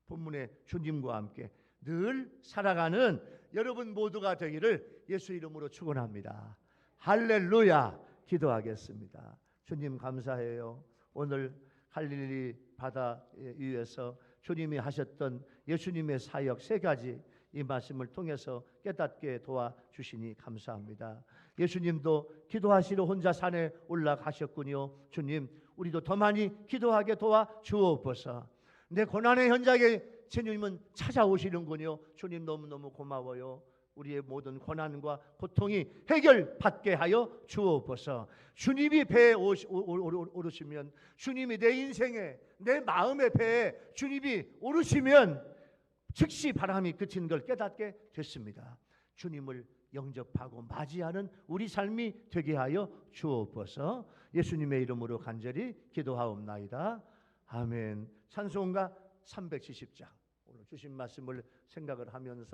본문의 주님과 함께 늘 살아가는 여러분 모두가 되기를 예수 이름으로 축원합니다. 할렐루야. 기도하겠습니다. 주님 감사해요. 오늘 갈릴리 바다 위에서 주님이 하셨던 예수님의 사역 세 가지, 이 말씀을 통해서 깨닫게 도와주시니 감사합니다. 예수님도 기도하시러 혼자 산에 올라가셨군요. 주님, 우리도 더 많이 기도하게 도와주옵소서. 내 고난의 현장에 주님은 찾아오시는군요. 주님 너무너무 고마워요. 우리의 모든 고난과 고통이 해결받게 하여 주옵소서. 주님이 배에 오르시면, 주님이 내 인생에, 내 마음의 배에 주님이 오르시면 즉시 바람이 그친 걸 깨닫게 됐습니다. 주님을 영접하고 맞이하는 우리 삶이 되게 하여 주옵소서. 예수님의 이름으로 간절히 기도하옵나이다. 아멘. 찬송가 370장, 오늘 주신 말씀을 생각을 하면서